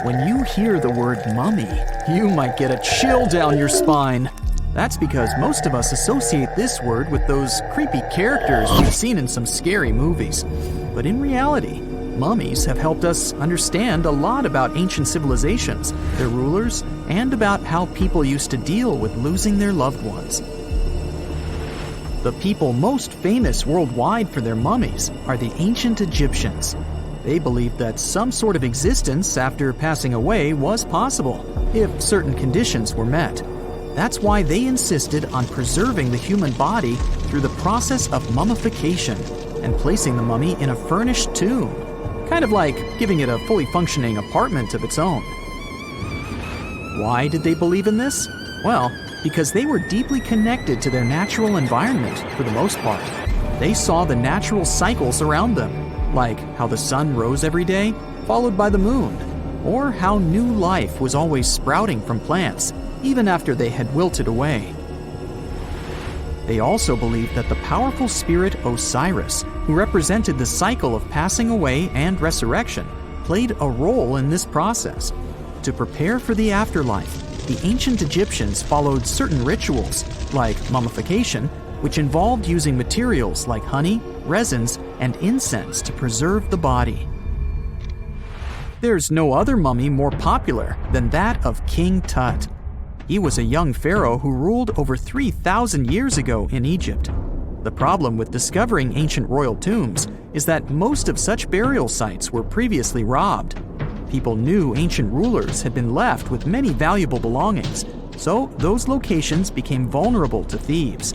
When you hear the word mummy, you might get a chill down your spine. That's because most of us associate this word with those creepy characters we've seen in some scary movies. But in reality, mummies have helped us understand a lot about ancient civilizations, their rulers, and about how people used to deal with losing their loved ones. The people most famous worldwide for their mummies are the ancient Egyptians. They believed that some sort of existence after passing away was possible, if certain conditions were met. That's why they insisted on preserving the human body through the process of mummification and placing the mummy in a furnished tomb, kind of like giving it a fully functioning apartment of its own. Why did they believe in this? Well, because they were deeply connected to their natural environment for the most part. They saw the natural cycles around them, like how the sun rose every day, followed by the moon, or how new life was always sprouting from plants, even after they had wilted away. They also believed that the powerful spirit Osiris, who represented the cycle of passing away and resurrection, played a role in this process. To prepare for the afterlife, the ancient Egyptians followed certain rituals, like mummification, which involved using materials like honey, resins, and incense to preserve the body. There's no other mummy more popular than that of King Tut. He was a young pharaoh who ruled over 3,000 years ago in Egypt. The problem with discovering ancient royal tombs is that most of such burial sites were previously robbed. People knew ancient rulers had been left with many valuable belongings, so those locations became vulnerable to thieves.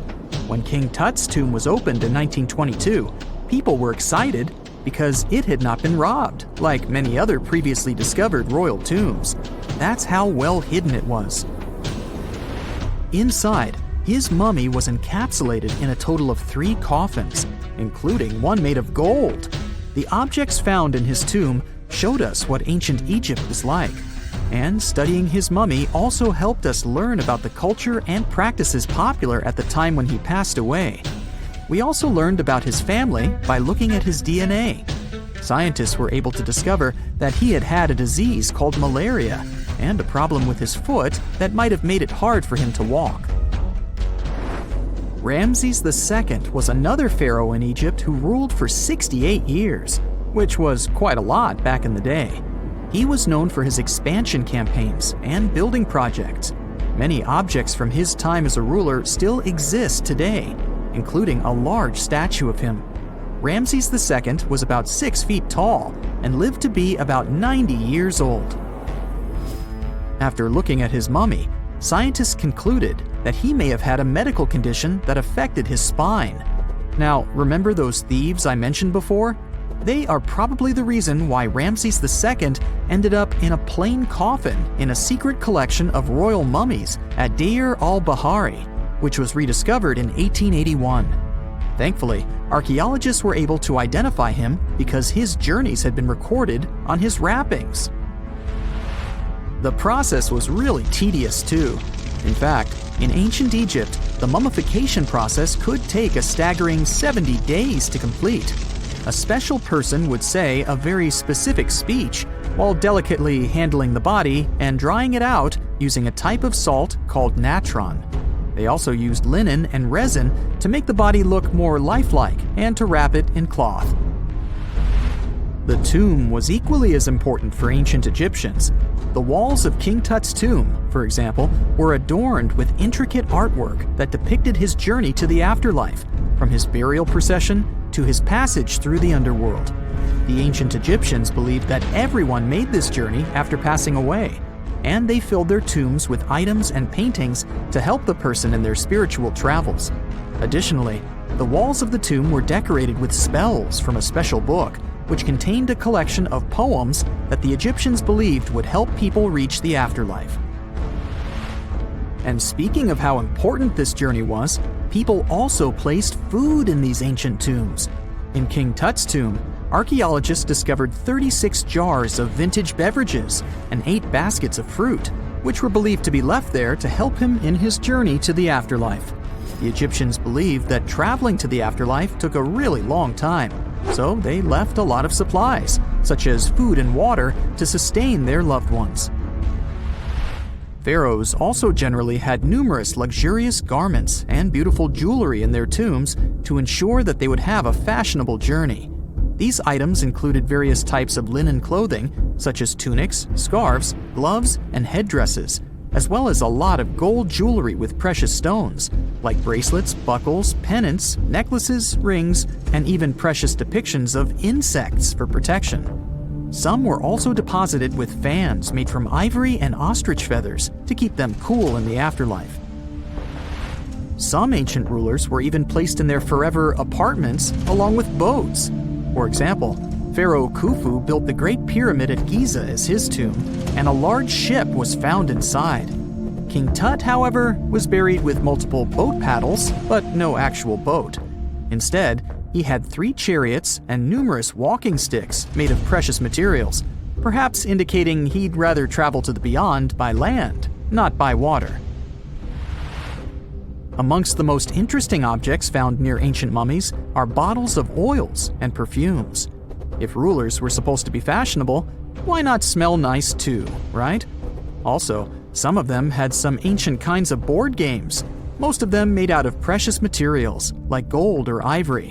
When King Tut's tomb was opened in 1922, people were excited because it had not been robbed, like many other previously discovered royal tombs. That's how well hidden it was. Inside, his mummy was encapsulated in a total of 3 coffins, including one made of gold. The objects found in his tomb showed us what ancient Egypt was like, and studying his mummy also helped us learn about the culture and practices popular at the time when he passed away. We also learned about his family by looking at his DNA. Scientists were able to discover that he had had a disease called malaria and a problem with his foot that might have made it hard for him to walk. Ramses II was another pharaoh in Egypt who ruled for 68 years, which was quite a lot back in the day. He was known for his expansion campaigns and building projects. Many objects from his time as a ruler still exist today, including a large statue of him. Ramses II was about 6 feet tall and lived to be about 90 years old. After looking at his mummy, scientists concluded that he may have had a medical condition that affected his spine. Now, remember those thieves I mentioned before? They are probably the reason why Ramses II ended up in a plain coffin in a secret collection of royal mummies at Deir al-Bahari, which was rediscovered in 1881. Thankfully, archaeologists were able to identify him because his journeys had been recorded on his wrappings. The process was really tedious too. In fact, in ancient Egypt, the mummification process could take a staggering 70 days to complete. A special person would say a very specific speech while delicately handling the body and drying it out using a type of salt called natron. They also used linen and resin to make the body look more lifelike and to wrap it in cloth. The tomb was equally as important for ancient Egyptians. The walls of King Tut's tomb, for example, were adorned with intricate artwork that depicted his journey to the afterlife, from his burial procession to his passage through the underworld. The ancient Egyptians believed that everyone made this journey after passing away, and they filled their tombs with items and paintings to help the person in their spiritual travels. Additionally, the walls of the tomb were decorated with spells from a special book, which contained a collection of poems that the Egyptians believed would help people reach the afterlife. And speaking of how important this journey was, people also placed food in these ancient tombs. In King Tut's tomb, archaeologists discovered 36 jars of vintage beverages and 8 baskets of fruit, which were believed to be left there to help him in his journey to the afterlife. The Egyptians believed that traveling to the afterlife took a really long time, so they left a lot of supplies, such as food and water, to sustain their loved ones. Pharaohs also generally had numerous luxurious garments and beautiful jewelry in their tombs to ensure that they would have a fashionable journey. These items included various types of linen clothing, such as tunics, scarves, gloves, and headdresses, as well as a lot of gold jewelry with precious stones, like bracelets, buckles, pendants, necklaces, rings, and even precious depictions of insects for protection. Some were also deposited with fans made from ivory and ostrich feathers to keep them cool in the afterlife. Some ancient rulers were even placed in their forever apartments along with boats. For example, Pharaoh Khufu built the Great Pyramid at Giza as his tomb, and a large ship was found inside. King Tut, however, was buried with multiple boat paddles, but no actual boat. Instead, he had 3 chariots and numerous walking sticks made of precious materials, perhaps indicating he'd rather travel to the beyond by land, not by water. Amongst the most interesting objects found near ancient mummies are bottles of oils and perfumes. If rulers were supposed to be fashionable, why not smell nice too, right? Also, some of them had some ancient kinds of board games, most of them made out of precious materials like gold or ivory.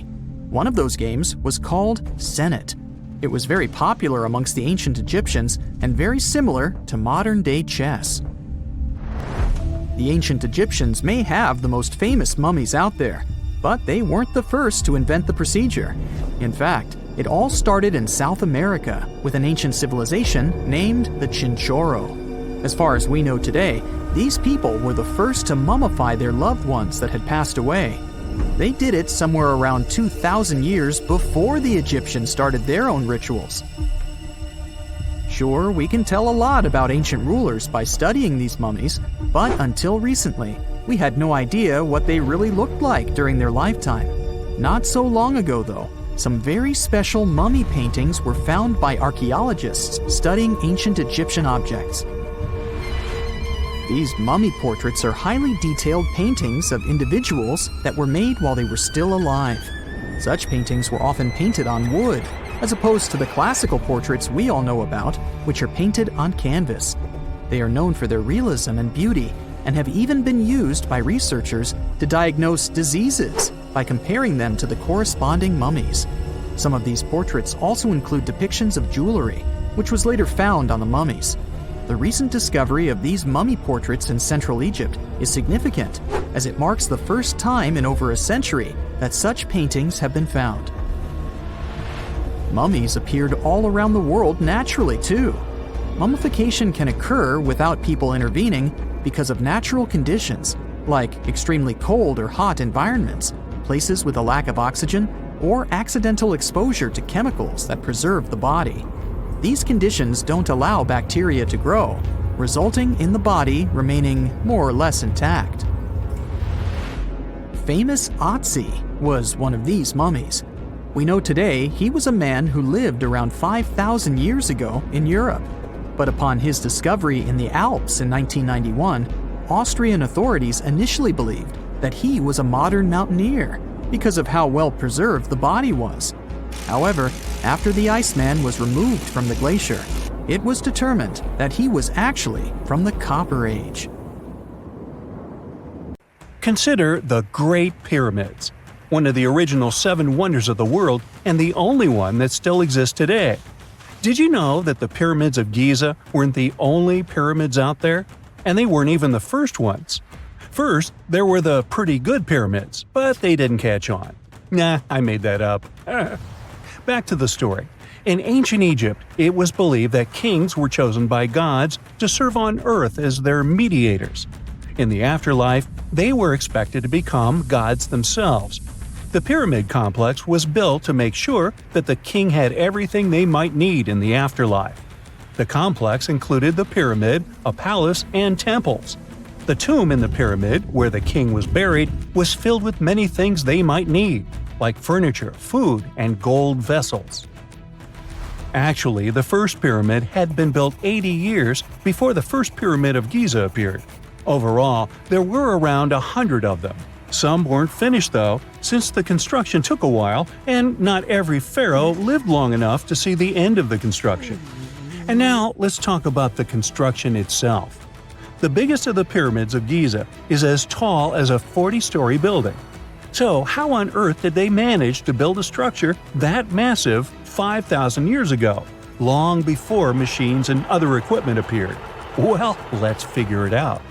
One of those games was called Senet. It was very popular amongst the ancient Egyptians and very similar to modern-day chess. The ancient Egyptians may have the most famous mummies out there, but they weren't the first to invent the procedure. In fact, it all started in South America with an ancient civilization named the Chinchorro. As far as we know today, these people were the first to mummify their loved ones that had passed away. They did it somewhere around 2,000 years before the Egyptians started their own rituals. Sure, we can tell a lot about ancient rulers by studying these mummies, but until recently, we had no idea what they really looked like during their lifetime. Not so long ago, though, some very special mummy paintings were found by archaeologists studying ancient Egyptian objects. These mummy portraits are highly detailed paintings of individuals that were made while they were still alive. Such paintings were often painted on wood, as opposed to the classical portraits we all know about, which are painted on canvas. They are known for their realism and beauty, and have even been used by researchers to diagnose diseases by comparing them to the corresponding mummies. Some of these portraits also include depictions of jewelry, which was later found on the mummies. The recent discovery of these mummy portraits in Central Egypt is significant, as it marks the first time in over a century that such paintings have been found. Mummies appeared all around the world naturally, too. Mummification can occur without people intervening because of natural conditions, like extremely cold or hot environments, places with a lack of oxygen, or accidental exposure to chemicals that preserve the body. These conditions don't allow bacteria to grow, resulting in the body remaining more or less intact. Famous Otzi was one of these mummies. We know today he was a man who lived around 5,000 years ago in Europe. But upon his discovery in the Alps in 1991, Austrian authorities initially believed that he was a modern mountaineer because of how well preserved the body was. However, after the Iceman was removed from the glacier, it was determined that he was actually from the Copper Age. Consider the Great Pyramids, one of the original 7 wonders of the world and the only one that still exists today. Did you know that the pyramids of Giza weren't the only pyramids out there? And they weren't even the first ones. First, there were the pretty good pyramids, but they didn't catch on. Nah, I made that up. Back to the story. In ancient Egypt, it was believed that kings were chosen by gods to serve on earth as their mediators. In the afterlife, they were expected to become gods themselves. The pyramid complex was built to make sure that the king had everything they might need in the afterlife. The complex included the pyramid, a palace, and temples. The tomb in the pyramid, where the king was buried, was filled with many things they might need, like furniture, food, and gold vessels. Actually, the first pyramid had been built 80 years before the first pyramid of Giza appeared. Overall, there were around 100 of them. Some weren't finished though, since the construction took a while and not every pharaoh lived long enough to see the end of the construction. And now let's talk about the construction itself. The biggest of the pyramids of Giza is as tall as a 40-story building. So how on earth did they manage to build a structure that massive 5,000 years ago, long before machines and other equipment appeared? Well, let's figure it out.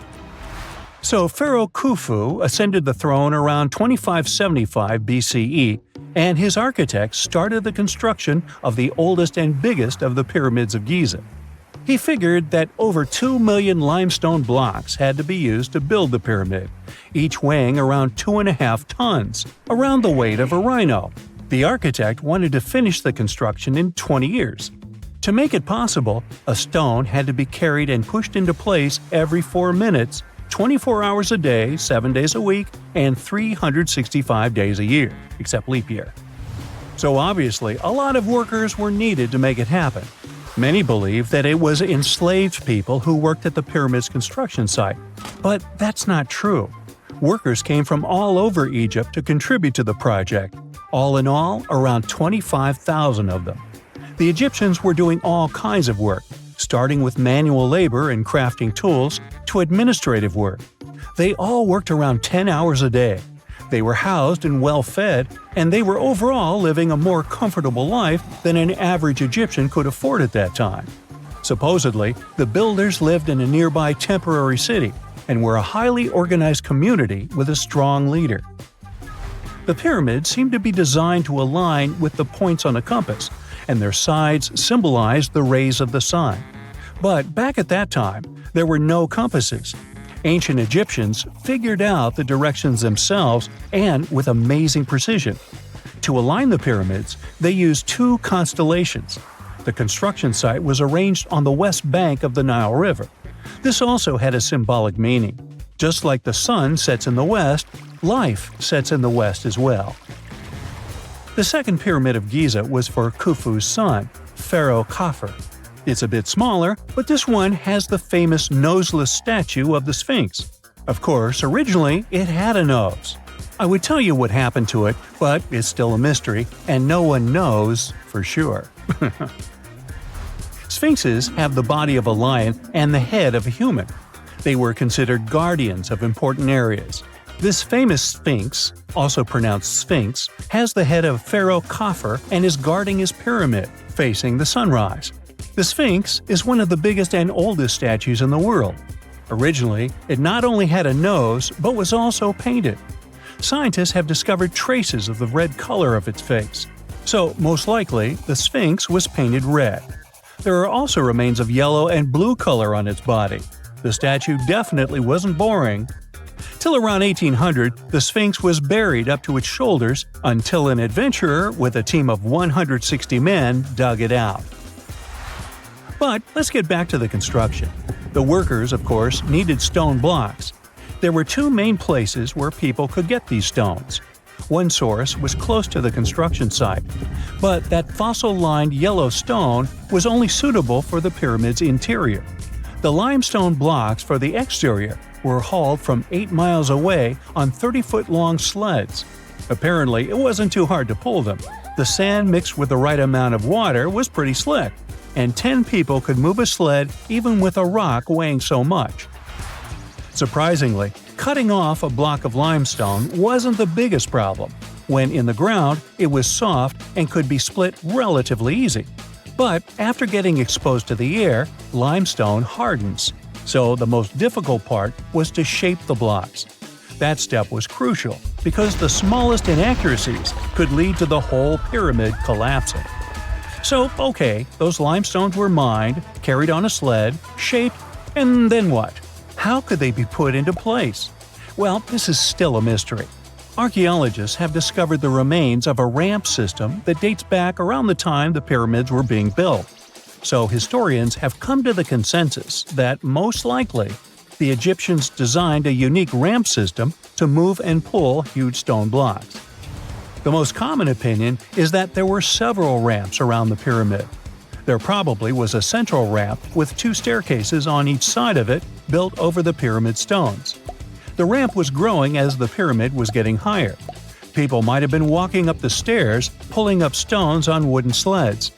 So Pharaoh Khufu ascended the throne around 2575 BCE, and his architects started the construction of the oldest and biggest of the pyramids of Giza. He figured that over 2 million limestone blocks had to be used to build the pyramid, each weighing around 2.5 tons, around the weight of a rhino. The architect wanted to finish the construction in 20 years. To make it possible, a stone had to be carried and pushed into place every 4 minutes, 24 hours a day, 7 days a week, and 365 days a year, except leap year. So obviously, a lot of workers were needed to make it happen. Many believe that it was enslaved people who worked at the pyramid's construction site, but that's not true. Workers came from all over Egypt to contribute to the project. All in all, around 25,000 of them. The Egyptians were doing all kinds of work, starting with manual labor and crafting tools to administrative work. They all worked around 10 hours a day. They were housed and well fed, and they were overall living a more comfortable life than an average Egyptian could afford at that time. Supposedly, the builders lived in a nearby temporary city and were a highly organized community with a strong leader. The pyramids seemed to be designed to align with the points on a compass, and their sides symbolized the rays of the sun. But back at that time, there were no compasses. Ancient Egyptians figured out the directions themselves and with amazing precision. To align the pyramids, they used 2 constellations. The construction site was arranged on the west bank of the Nile River. This also had a symbolic meaning. Just like the sun sets in the west, life sets in the west as well. The second pyramid of Giza was for Khufu's son, Pharaoh Khafre. It's a bit smaller, but this one has the famous noseless statue of the Sphinx. Of course, originally it had a nose. I would tell you what happened to it, but it's still a mystery, and no one knows for sure. Sphinxes have the body of a lion and the head of a human. They were considered guardians of important areas. This famous Sphinx, also pronounced Sphinx, has the head of Pharaoh Khafre and is guarding his pyramid, facing the sunrise. The Sphinx is one of the biggest and oldest statues in the world. Originally, it not only had a nose, but was also painted. Scientists have discovered traces of the red color of its face. So, most likely, the Sphinx was painted red. There are also remains of yellow and blue color on its body. The statue definitely wasn't boring. Till around 1800, the Sphinx was buried up to its shoulders until an adventurer with a team of 160 men dug it out. But let's get back to the construction. The workers, of course, needed stone blocks. There were 2 main places where people could get these stones. One source was close to the construction site, but that fossil-lined yellow stone was only suitable for the pyramid's interior. The limestone blocks for the exterior were hauled from 8 miles away on 30-foot-long sleds. Apparently, it wasn't too hard to pull them. The sand mixed with the right amount of water was pretty slick, and 10 people could move a sled even with a rock weighing so much. Surprisingly, cutting off a block of limestone wasn't the biggest problem. When in the ground, it was soft and could be split relatively easy. But after getting exposed to the air, limestone hardens. So the most difficult part was to shape the blocks. That step was crucial because the smallest inaccuracies could lead to the whole pyramid collapsing. So, okay, those limestones were mined, carried on a sled, shaped, and then what? How could they be put into place? Well, this is still a mystery. Archaeologists have discovered the remains of a ramp system that dates back around the time the pyramids were being built. So historians have come to the consensus that, most likely, the Egyptians designed a unique ramp system to move and pull huge stone blocks. The most common opinion is that there were several ramps around the pyramid. There probably was a central ramp with 2 staircases on each side of it built over the pyramid stones. The ramp was growing as the pyramid was getting higher. People might have been walking up the stairs, pulling up stones on wooden sleds.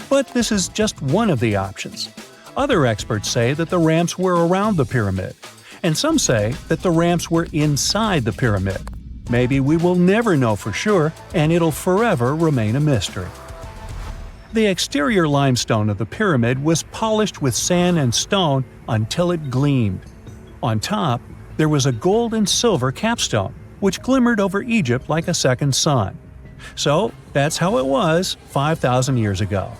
But this is just one of the options. Other experts say that the ramps were around the pyramid, and some say that the ramps were inside the pyramid. Maybe we will never know for sure, and it'll forever remain a mystery. The exterior limestone of the pyramid was polished with sand and stone until it gleamed. On top, there was a gold and silver capstone, which glimmered over Egypt like a second sun. So that's how it was 5,000 years ago.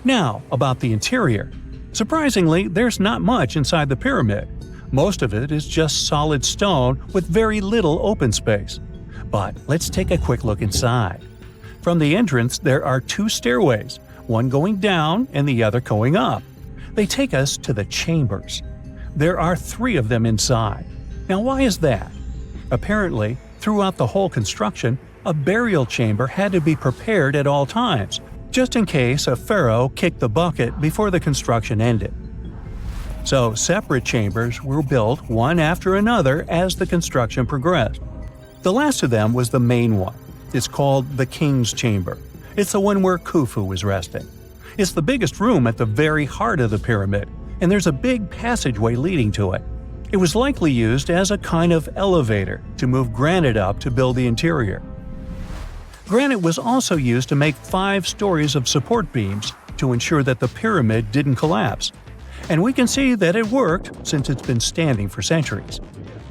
Now, about the interior. Surprisingly, there's not much inside the pyramid. Most of it is just solid stone with very little open space. But let's take a quick look inside. From the entrance, there are two stairways, one going down and the other going up. They take us to the chambers. There are 3 of them inside. Now, why is that? Apparently, throughout the whole construction, a burial chamber had to be prepared at all times, just in case a pharaoh kicked the bucket before the construction ended. So, separate chambers were built one after another as the construction progressed. The last of them was the main one. It's called the King's Chamber. It's the one where Khufu is resting. It's the biggest room at the very heart of the pyramid, and there's a big passageway leading to it. It was likely used as a kind of elevator to move granite up to build the interior. Granite was also used to make 5 stories of support beams to ensure that the pyramid didn't collapse. And we can see that it worked since it's been standing for centuries.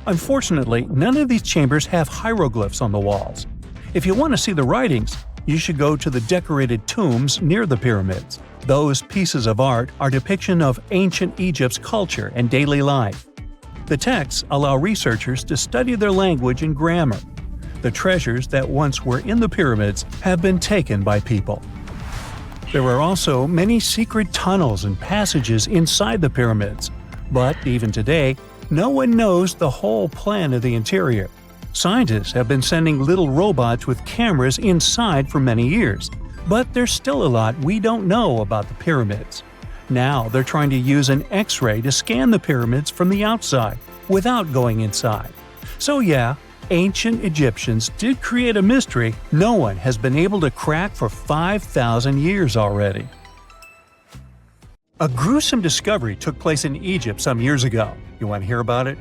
Unfortunately, none of these chambers have hieroglyphs on the walls. If you want to see the writings, you should go to the decorated tombs near the pyramids. Those pieces of art are depiction of ancient Egypt's culture and daily life. The texts allow researchers to study their language and grammar. The treasures that once were in the pyramids have been taken by people. There are also many secret tunnels and passages inside the pyramids, but even today, no one knows the whole plan of the interior. Scientists have been sending little robots with cameras inside for many years, but there's still a lot we don't know about the pyramids. Now they're trying to use an X-ray to scan the pyramids from the outside without going inside. So yeah, ancient Egyptians did create a mystery no one has been able to crack for 5,000 years already. A gruesome discovery took place in Egypt some years ago. You want to hear about it?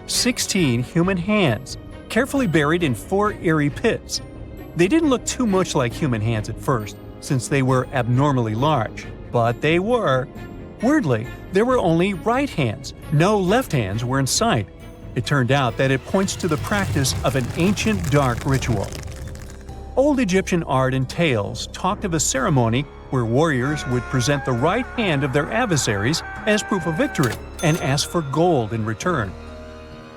16 human hands, carefully buried in 4 eerie pits. They didn't look too much like human hands at first, since they were abnormally large, but they were. Weirdly, there were only right hands. No left hands were in sight. It turned out that it points to the practice of an ancient dark ritual. Old Egyptian art and tales talked of a ceremony where warriors would present the right hand of their adversaries as proof of victory and ask for gold in return.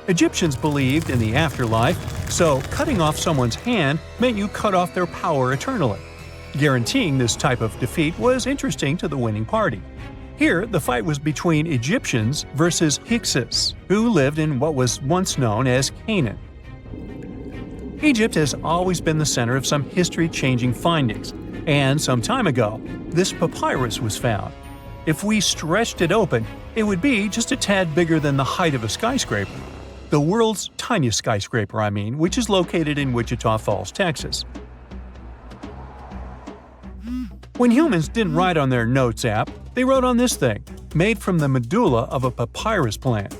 Egyptians believed in the afterlife, so cutting off someone's hand meant you cut off their power eternally. Guaranteeing this type of defeat was interesting to the winning party. Here, the fight was between Egyptians versus Hyksos, who lived in what was once known as Canaan. Egypt has always been the center of some history-changing findings, and some time ago, this papyrus was found. If we stretched it open, it would be just a tad bigger than the height of a skyscraper. The world's tiniest skyscraper, which is located in Wichita Falls, Texas. When humans didn't write on their notes app, they wrote on this thing, made from the medulla of a papyrus plant.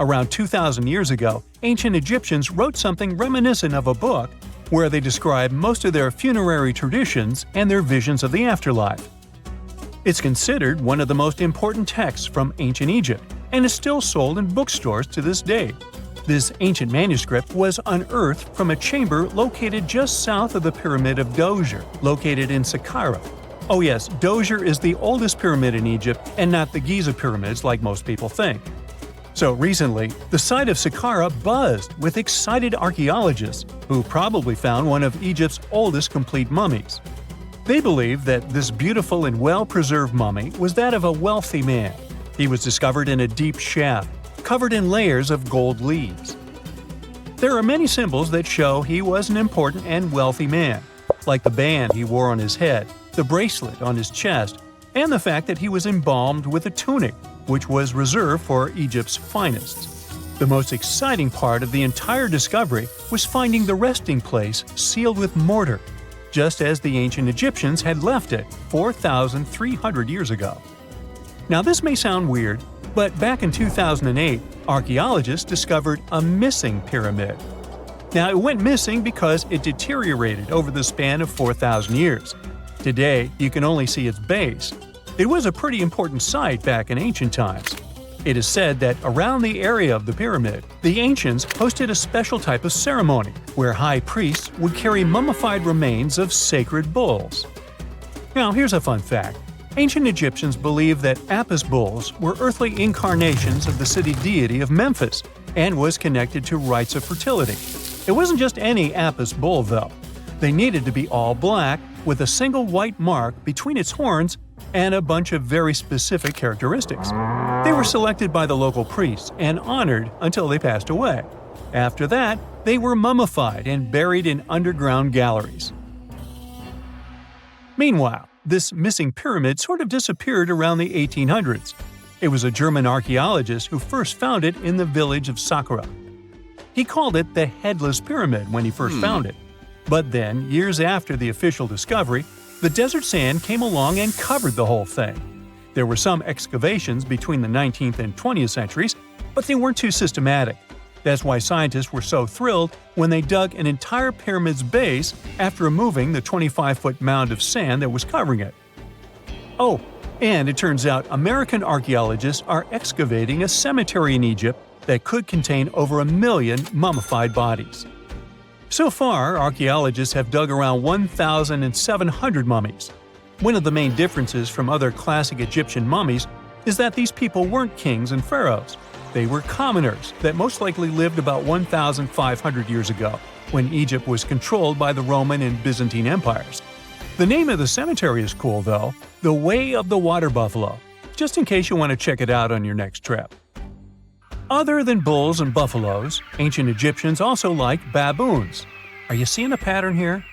Around 2,000 years ago, ancient Egyptians wrote something reminiscent of a book where they describe most of their funerary traditions and their visions of the afterlife. It's considered one of the most important texts from ancient Egypt and is still sold in bookstores to this day. This ancient manuscript was unearthed from a chamber located just south of the Pyramid of Djoser, located in Saqqara. Oh yes, Djoser is the oldest pyramid in Egypt and not the Giza pyramids like most people think. So recently, the site of Saqqara buzzed with excited archaeologists who probably found one of Egypt's oldest complete mummies. They believe that this beautiful and well-preserved mummy was that of a wealthy man. He was discovered in a deep shaft, covered in layers of gold leaves. There are many symbols that show he was an important and wealthy man, like the band he wore on his head, the bracelet on his chest, and the fact that he was embalmed with a tunic, which was reserved for Egypt's finest. The most exciting part of the entire discovery was finding the resting place sealed with mortar, just as the ancient Egyptians had left it 4,300 years ago. Now this may sound weird, but back in 2008, archaeologists discovered a missing pyramid. Now it went missing because it deteriorated over the span of 4,000 years. Today, you can only see its base. It was a pretty important site back in ancient times. It is said that around the area of the pyramid, the ancients hosted a special type of ceremony where high priests would carry mummified remains of sacred bulls. Now, here's a fun fact. Ancient Egyptians believed that Apis bulls were earthly incarnations of the city deity of Memphis and was connected to rites of fertility. It wasn't just any Apis bull, though. They needed to be all black, with a single white mark between its horns and a bunch of very specific characteristics. They were selected by the local priests and honored until they passed away. After that, they were mummified and buried in underground galleries. Meanwhile, this missing pyramid sort of disappeared around the 1800s. It was a German archaeologist who first found it in the village of Saqqara. He called it the Headless Pyramid when he first found it. But then, years after the official discovery, the desert sand came along and covered the whole thing. There were some excavations between the 19th and 20th centuries, but they weren't too systematic. That's why scientists were so thrilled when they dug an entire pyramid's base after removing the 25-foot mound of sand that was covering it. Oh, and it turns out American archaeologists are excavating a cemetery in Egypt that could contain over 1 million mummified bodies. So far, archaeologists have dug around 1,700 mummies. One of the main differences from other classic Egyptian mummies is that these people weren't kings and pharaohs. They were commoners that most likely lived about 1,500 years ago, when Egypt was controlled by the Roman and Byzantine empires. The name of the cemetery is cool, though, the Way of the Water Buffalo, just in case you want to check it out on your next trip. Other than bulls and buffaloes, ancient Egyptians also liked baboons. Are you seeing a pattern here?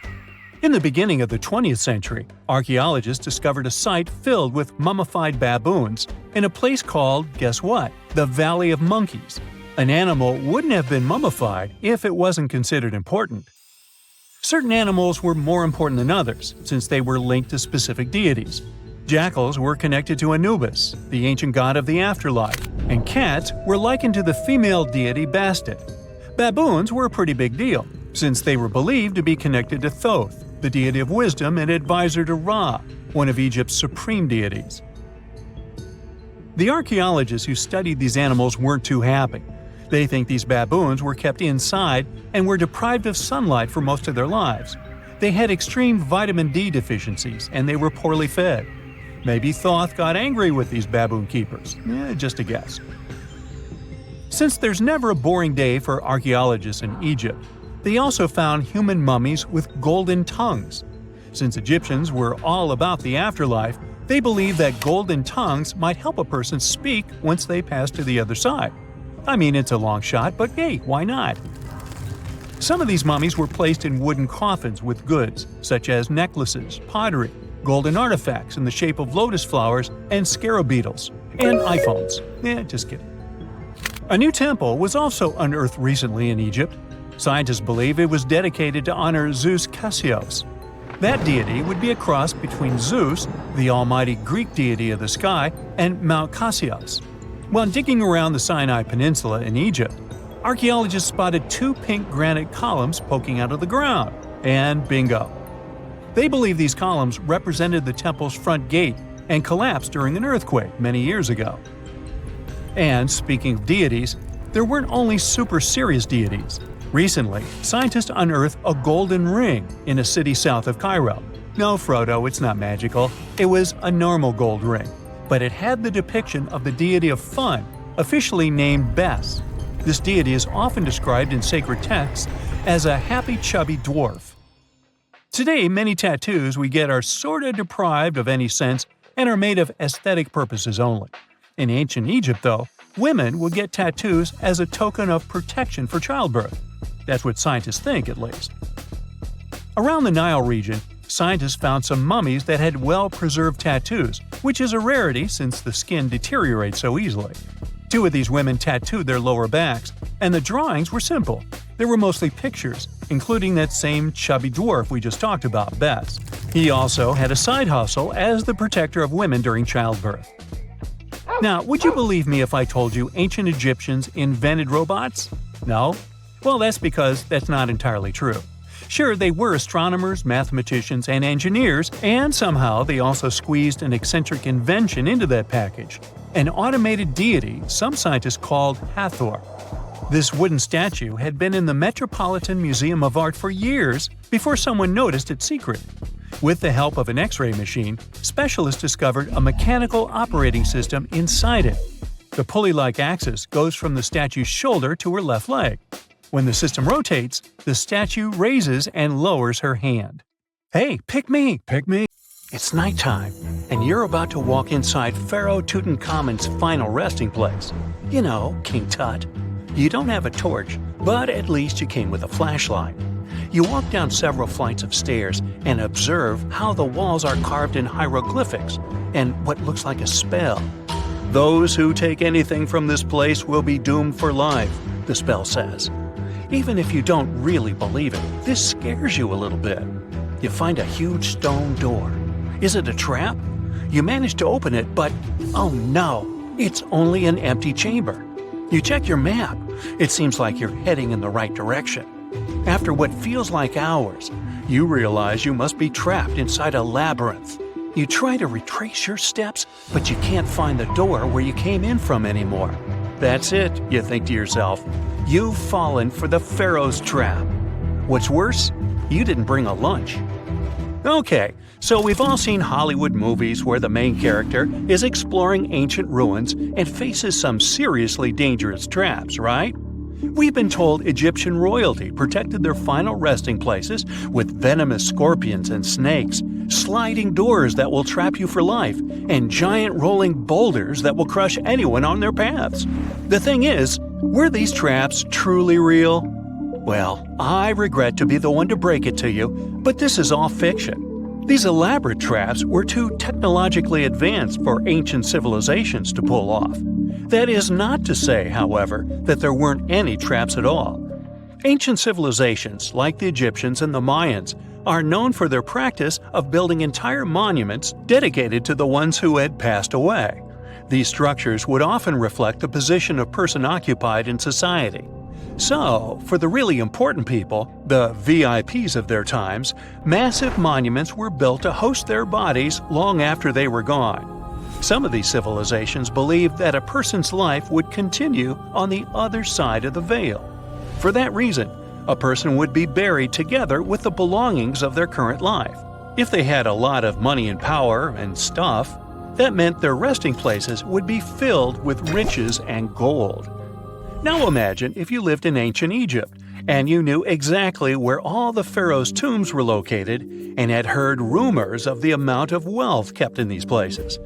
In the beginning of the 20th century, archaeologists discovered a site filled with mummified baboons in a place called, guess what? The Valley of Monkeys. An animal wouldn't have been mummified if it wasn't considered important. Certain animals were more important than others, since they were linked to specific deities. Jackals were connected to Anubis, the ancient god of the afterlife, and cats were likened to the female deity Bastet. Baboons were a pretty big deal, since they were believed to be connected to Thoth, the deity of wisdom and advisor to Ra, one of Egypt's supreme deities. The archaeologists who studied these animals weren't too happy. They think these baboons were kept inside and were deprived of sunlight for most of their lives. They had extreme vitamin D deficiencies and they were poorly fed. Maybe Thoth got angry with these baboon keepers. Just a guess. Since there's never a boring day for archaeologists in Egypt, they also found human mummies with golden tongues. Since Egyptians were all about the afterlife, they believed that golden tongues might help a person speak once they pass to the other side. I mean, it's a long shot, but hey, why not? Some of these mummies were placed in wooden coffins with goods, such as necklaces, pottery, golden artifacts in the shape of lotus flowers and scarab beetles, and iPhones. Just kidding. A new temple was also unearthed recently in Egypt. Scientists believe it was dedicated to honor Zeus Cassios. That deity would be a cross between Zeus, the almighty Greek deity of the sky, and Mount Cassios. While digging around the Sinai Peninsula in Egypt, archaeologists spotted 2 pink granite columns poking out of the ground, and bingo. They believe these columns represented the temple's front gate and collapsed during an earthquake many years ago. And speaking of deities, there weren't only super serious deities. Recently, scientists unearthed a golden ring in a city south of Cairo. No, Frodo, it's not magical. It was a normal gold ring, but it had the depiction of the deity of fun, officially named Bes. This deity is often described in sacred texts as a happy, chubby dwarf. Today, many tattoos we get are sorta deprived of any sense and are made of aesthetic purposes only. In ancient Egypt, though, women would get tattoos as a token of protection for childbirth. That's what scientists think, at least. Around the Nile region, scientists found some mummies that had well-preserved tattoos, which is a rarity since the skin deteriorates so easily. Two of these women tattooed their lower backs, and the drawings were simple. They were mostly pictures, including that same chubby dwarf we just talked about, Bess. He also had a side hustle as the protector of women during childbirth. Now, would you believe me if I told you ancient Egyptians invented robots? No? Well, that's because that's not entirely true. Sure, they were astronomers, mathematicians, and engineers, and somehow they also squeezed an eccentric invention into that package – an automated deity some scientists called Hathor. This wooden statue had been in the Metropolitan Museum of Art for years before someone noticed its secret. With the help of an X-ray machine, specialists discovered a mechanical operating system inside it. The pulley-like axis goes from the statue's shoulder to her left leg. When the system rotates, the statue raises and lowers her hand. Hey, pick me, pick me! It's nighttime, and you're about to walk inside Pharaoh Tutankhamun's final resting place. You know, King Tut. You don't have a torch, but at least you came with a flashlight. You walk down several flights of stairs and observe how the walls are carved in hieroglyphics and what looks like a spell. Those who take anything from this place will be doomed for life, the spell says. Even if you don't really believe it, this scares you a little bit. You find a huge stone door. Is it a trap? You manage to open it, but oh no, it's only an empty chamber. You check your map. It seems like you're heading in the right direction. After what feels like hours, you realize you must be trapped inside a labyrinth. You try to retrace your steps, but you can't find the door where you came in from anymore. That's it, you think to yourself. You've fallen for the Pharaoh's trap. What's worse, you didn't bring a lunch. Okay, so we've all seen Hollywood movies where the main character is exploring ancient ruins and faces some seriously dangerous traps, right? We've been told Egyptian royalty protected their final resting places with venomous scorpions and snakes, sliding doors that will trap you for life, and giant rolling boulders that will crush anyone on their paths. The thing is, were these traps truly real? Well, I regret to be the one to break it to you, but this is all fiction. These elaborate traps were too technologically advanced for ancient civilizations to pull off. That is not to say, however, that there weren't any traps at all. Ancient civilizations, like the Egyptians and the Mayans, are known for their practice of building entire monuments dedicated to the ones who had passed away. These structures would often reflect the position of person occupied in society. So, for the really important people, the VIPs of their times, massive monuments were built to host their bodies long after they were gone. Some of these civilizations believed that a person's life would continue on the other side of the veil. For that reason, a person would be buried together with the belongings of their current life. If they had a lot of money and power and stuff, that meant their resting places would be filled with riches and gold. Now imagine if you lived in ancient Egypt and you knew exactly where all the pharaohs' tombs were located and had heard rumors of the amount of wealth kept in these places.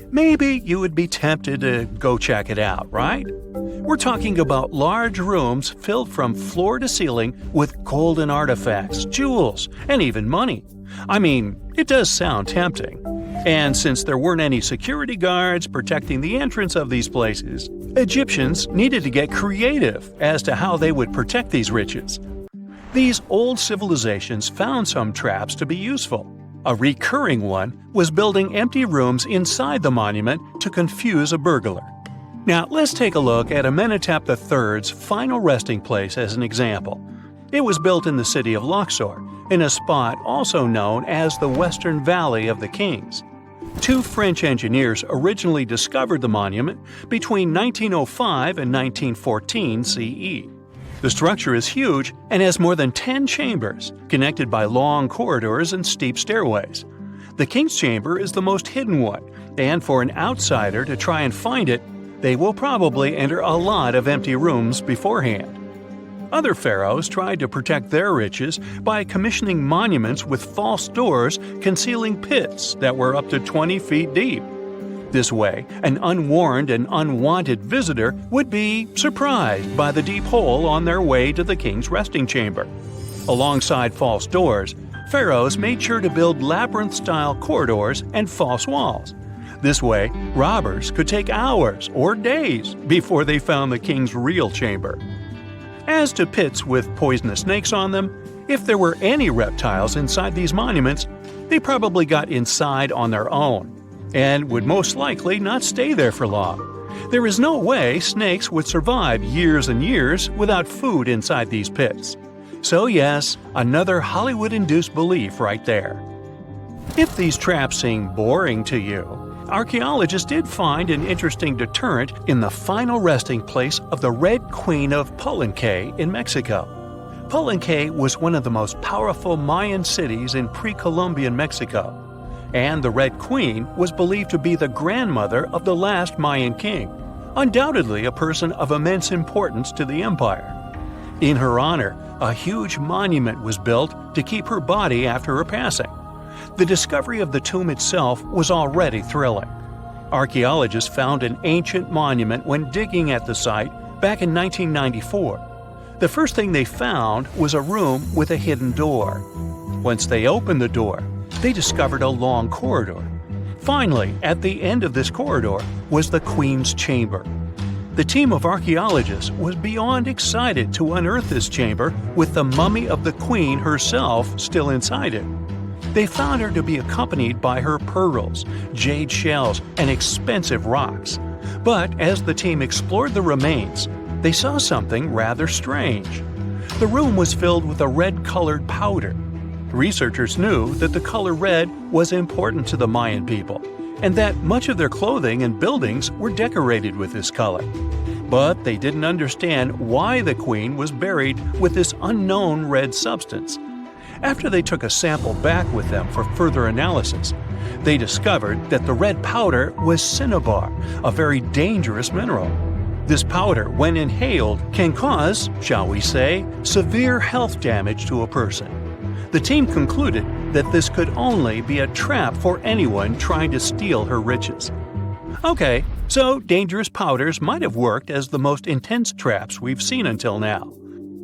Maybe you would be tempted to go check it out, right? We're talking about large rooms filled from floor to ceiling with golden artifacts, jewels, and even money. I mean, it does sound tempting. And since there weren't any security guards protecting the entrance of these places, Egyptians needed to get creative as to how they would protect these riches. These old civilizations found some traps to be useful. A recurring one was building empty rooms inside the monument to confuse a burglar. Now, let's take a look at Amenhotep III's final resting place as an example. It was built in the city of Luxor, in a spot also known as the Western Valley of the Kings. Two French engineers originally discovered the monument between 1905 and 1914 CE. The structure is huge and has more than 10 chambers, connected by long corridors and steep stairways. The King's Chamber is the most hidden one, and for an outsider to try and find it, they will probably enter a lot of empty rooms beforehand. Other pharaohs tried to protect their riches by commissioning monuments with false doors concealing pits that were up to 20 feet deep. This way, an unwarned and unwanted visitor would be surprised by the deep hole on their way to the king's resting chamber. Alongside false doors, pharaohs made sure to build labyrinth-style corridors and false walls. This way, robbers could take hours or days before they found the king's real chamber. As to pits with poisonous snakes on them, if there were any reptiles inside these monuments, they probably got inside on their own, and would most likely not stay there for long. There is no way snakes would survive years and years without food inside these pits. So yes, another Hollywood-induced belief right there. If these traps seem boring to you, archaeologists did find an interesting deterrent in the final resting place of the Red Queen of Palenque in Mexico. Palenque was one of the most powerful Mayan cities in pre-Columbian Mexico, and the Red Queen was believed to be the grandmother of the last Mayan king, undoubtedly a person of immense importance to the empire. In her honor, a huge monument was built to keep her body after her passing. The discovery of the tomb itself was already thrilling. Archaeologists found an ancient monument when digging at the site back in 1994. The first thing they found was a room with a hidden door. Once they opened the door, they discovered a long corridor. Finally, at the end of this corridor was the Queen's chamber. The team of archaeologists was beyond excited to unearth this chamber with the mummy of the Queen herself still inside it. They found her to be accompanied by her pearls, jade shells, and expensive rocks. But as the team explored the remains, they saw something rather strange. The room was filled with a red-colored powder. Researchers knew that the color red was important to the Mayan people, and that much of their clothing and buildings were decorated with this color. But they didn't understand why the queen was buried with this unknown red substance. After they took a sample back with them for further analysis, they discovered that the red powder was cinnabar, a very dangerous mineral. This powder, when inhaled, can cause, shall we say, severe health damage to a person. The team concluded that this could only be a trap for anyone trying to steal her riches. Okay, so dangerous powders might have worked as the most intense traps we've seen until now.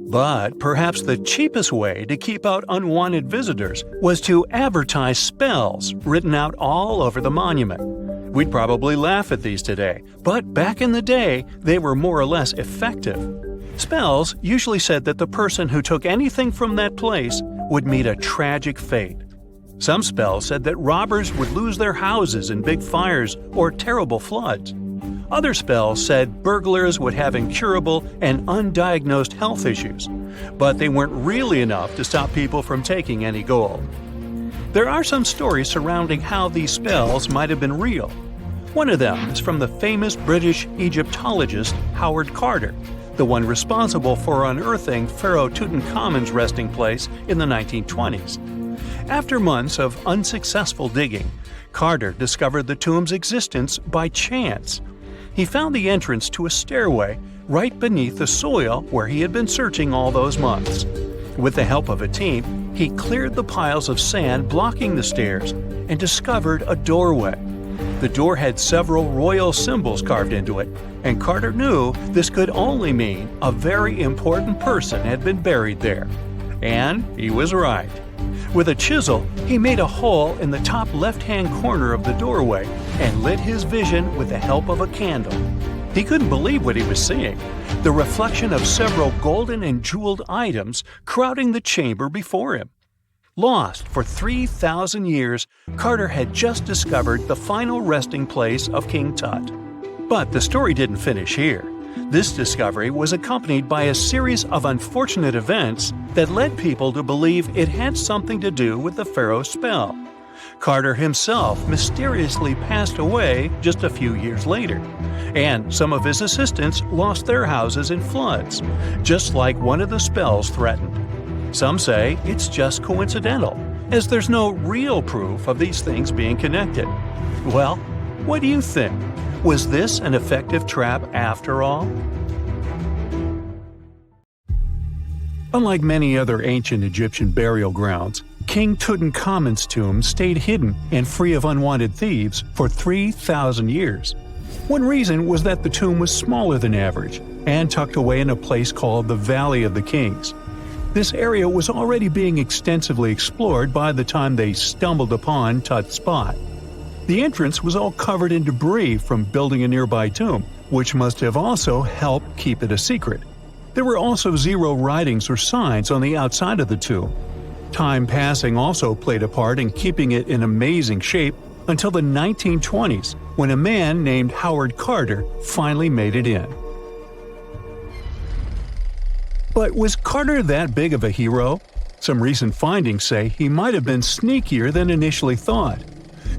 But perhaps the cheapest way to keep out unwanted visitors was to advertise spells written out all over the monument. We'd probably laugh at these today, but back in the day, they were more or less effective. Spells usually said that the person who took anything from that place would meet a tragic fate. Some spells said that robbers would lose their houses in big fires or terrible floods. Other spells said burglars would have incurable and undiagnosed health issues, but they weren't really enough to stop people from taking any gold. There are some stories surrounding how these spells might have been real. One of them is from the famous British Egyptologist Howard Carter, the one responsible for unearthing Pharaoh Tutankhamun's resting place in the 1920s. After months of unsuccessful digging, Carter discovered the tomb's existence by chance. He found the entrance to a stairway right beneath the soil where he had been searching all those months. With the help of a team, he cleared the piles of sand blocking the stairs and discovered a doorway. The door had several royal symbols carved into it, and Carter knew this could only mean a very important person had been buried there. And he was right. With a chisel, he made a hole in the top left-hand corner of the doorway and lit his vision with the help of a candle. He couldn't believe what he was seeing, the reflection of several golden and jeweled items crowding the chamber before him. Lost for 3,000 years, Carter had just discovered the final resting place of King Tut. But the story didn't finish here. This discovery was accompanied by a series of unfortunate events that led people to believe it had something to do with the Pharaoh's spell. Carter himself mysteriously passed away just a few years later, and some of his assistants lost their houses in floods, just like one of the spells threatened. Some say it's just coincidental, as there's no real proof of these things being connected. Well, what do you think? Was this an effective trap after all? Unlike many other ancient Egyptian burial grounds, King Tutankhamun's tomb stayed hidden and free of unwanted thieves for 3,000 years. One reason was that the tomb was smaller than average and tucked away in a place called the Valley of the Kings. This area was already being extensively explored by the time they stumbled upon Tut's spot. The entrance was all covered in debris from building a nearby tomb, which must have also helped keep it a secret. There were also 0 writings or signs on the outside of the tomb. Time passing also played a part in keeping it in amazing shape until the 1920s, when a man named Howard Carter finally made it in. But was Carter that big of a hero? Some recent findings say he might have been sneakier than initially thought.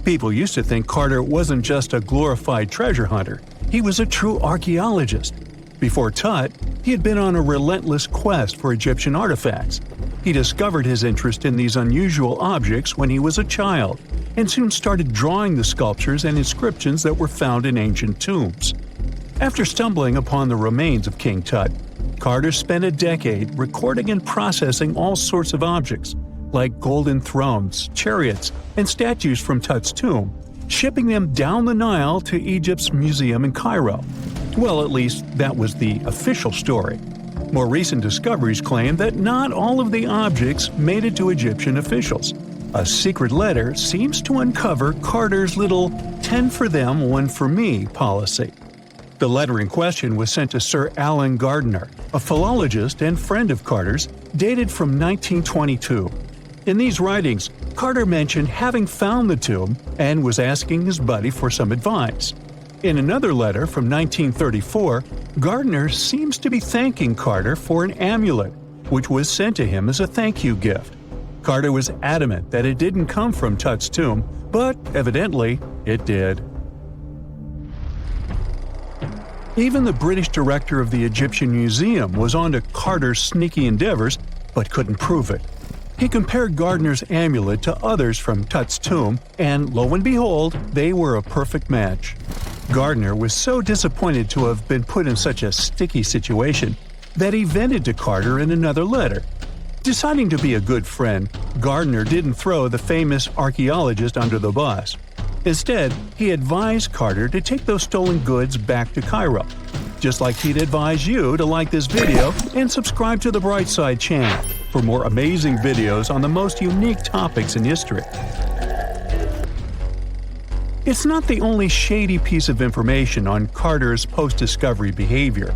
People used to think Carter wasn't just a glorified treasure hunter, he was a true archaeologist. Before Tut, he had been on a relentless quest for Egyptian artifacts. He discovered his interest in these unusual objects when he was a child, and soon started drawing the sculptures and inscriptions that were found in ancient tombs. After stumbling upon the remains of King Tut, Carter spent a decade recording and processing all sorts of objects, like golden thrones, chariots, and statues from Tut's tomb, shipping them down the Nile to Egypt's museum in Cairo. Well, at least that was the official story. More recent discoveries claim that not all of the objects made it to Egyptian officials. A secret letter seems to uncover Carter's little 10 for them, 1 for me policy. The letter in question was sent to Sir Alan Gardiner, a philologist and friend of Carter's, dated from 1922. In these writings, Carter mentioned having found the tomb and was asking his buddy for some advice. In another letter from 1934, Gardiner seems to be thanking Carter for an amulet, which was sent to him as a thank you gift. Carter was adamant that it didn't come from Tut's tomb, but evidently it did. Even the British director of the Egyptian Museum was onto Carter's sneaky endeavors, but couldn't prove it. He compared Gardiner's amulet to others from Tut's tomb, and lo and behold, they were a perfect match. Gardiner was so disappointed to have been put in such a sticky situation that he vented to Carter in another letter. Deciding to be a good friend, Gardiner didn't throw the famous archaeologist under the bus. Instead, he advised Carter to take those stolen goods back to Cairo, just like he'd advise you to like this video and subscribe to the Brightside channel for more amazing videos on the most unique topics in history. It's not the only shady piece of information on Carter's post-discovery behavior.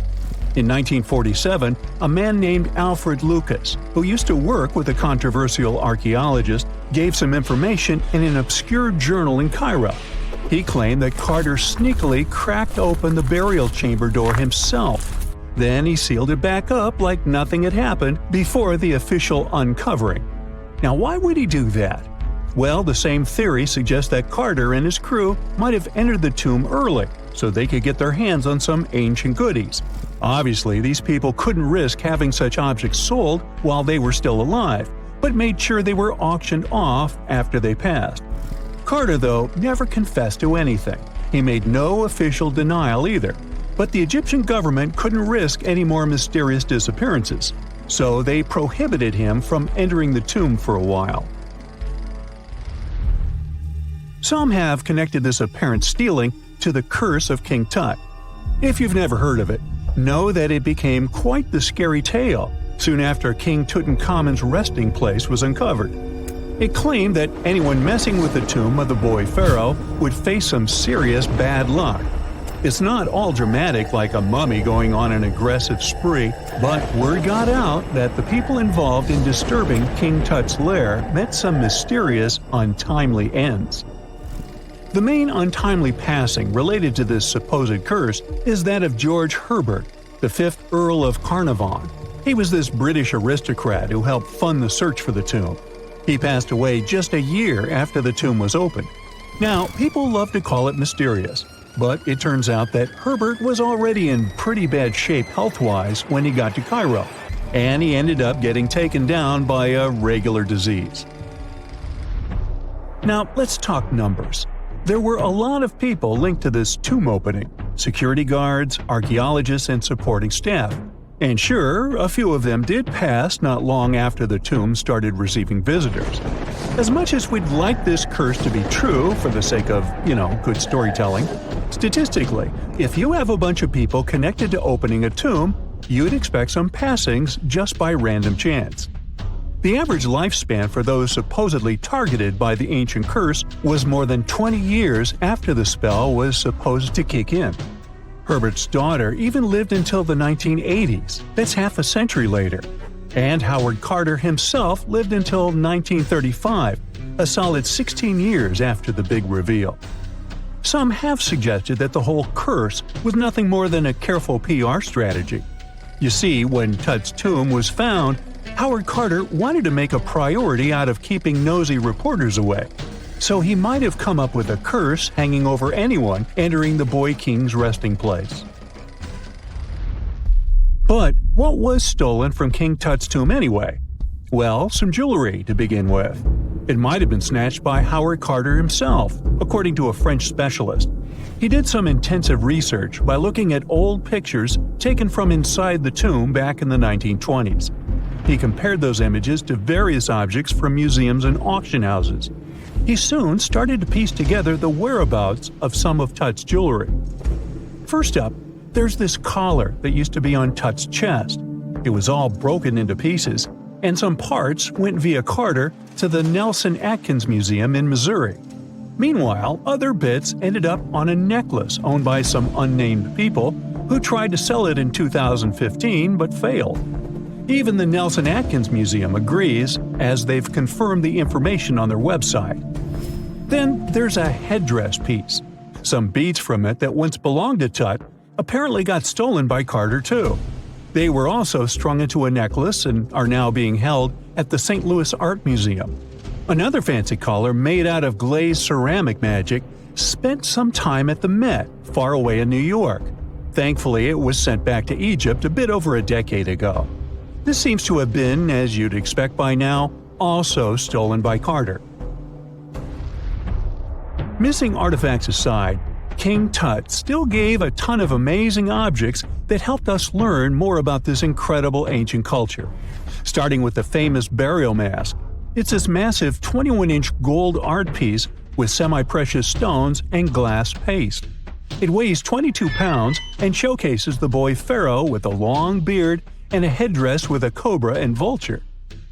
In 1947, a man named Alfred Lucas, who used to work with a controversial archaeologist, gave some information in an obscure journal in Cairo. He claimed that Carter sneakily cracked open the burial chamber door himself. Then he sealed it back up like nothing had happened before the official uncovering. Now, why would he do that? Well, the same theory suggests that Carter and his crew might have entered the tomb early so they could get their hands on some ancient goodies. Obviously, these people couldn't risk having such objects sold while they were still alive, but made sure they were auctioned off after they passed. Carter, though, never confessed to anything. He made no official denial either, but the Egyptian government couldn't risk any more mysterious disappearances, so they prohibited him from entering the tomb for a while. Some have connected this apparent stealing to the curse of King Tut. If you've never heard of it, know that it became quite the scary tale soon after King Tutankhamun's resting place was uncovered. It claimed that anyone messing with the tomb of the boy pharaoh would face some serious bad luck. It's not all dramatic like a mummy going on an aggressive spree, but word got out that the people involved in disturbing King Tut's lair met some mysterious, untimely ends. The main untimely passing related to this supposed curse is that of George Herbert, the 5th Earl of Carnarvon. He was this British aristocrat who helped fund the search for the tomb. He passed away just a year after the tomb was opened. Now, people love to call it mysterious, but it turns out that Herbert was already in pretty bad shape health-wise when he got to Cairo, and he ended up getting taken down by a regular disease. Now, let's talk numbers. There were a lot of people linked to this tomb opening: security guards, archaeologists, and supporting staff. And sure, a few of them did pass not long after the tomb started receiving visitors. As much as we'd like this curse to be true for the sake of, good storytelling, statistically, if you have a bunch of people connected to opening a tomb, you'd expect some passings just by random chance. The average lifespan for those supposedly targeted by the ancient curse was more than 20 years after the spell was supposed to kick in. Herbert's daughter even lived until the 1980s, that's half a century later. And Howard Carter himself lived until 1935, a solid 16 years after the big reveal. Some have suggested that the whole curse was nothing more than a careful PR strategy. You see, when Tut's tomb was found, Howard Carter wanted to make a priority out of keeping nosy reporters away. So he might have come up with a curse hanging over anyone entering the boy king's resting place. But what was stolen from King Tut's tomb anyway? Well, some jewelry to begin with. It might have been snatched by Howard Carter himself, according to a French specialist. He did some intensive research by looking at old pictures taken from inside the tomb back in the 1920s. He compared those images to various objects from museums and auction houses. He soon started to piece together the whereabouts of some of Tut's jewelry. First up, there's this collar that used to be on Tut's chest. It was all broken into pieces, and some parts went via Carter to the Nelson Atkins Museum in Missouri. Meanwhile, other bits ended up on a necklace owned by some unnamed people who tried to sell it in 2015 but failed. Even the Nelson Atkins Museum agrees, as they've confirmed the information on their website. Then there's a headdress piece. Some beads from it that once belonged to Tut apparently got stolen by Carter too. They were also strung into a necklace and are now being held at the St. Louis Art Museum. Another fancy collar made out of glazed ceramic magic spent some time at the Met, far away in New York. Thankfully, it was sent back to Egypt a bit over a decade ago. This seems to have been, as you'd expect by now, also stolen by Carter. Missing artifacts aside, King Tut still gave a ton of amazing objects that helped us learn more about this incredible ancient culture. Starting with the famous burial mask. It's this massive 21-inch gold art piece with semi-precious stones and glass paste. It weighs 22 pounds and showcases the boy pharaoh with a long beard and a headdress with a cobra and vulture.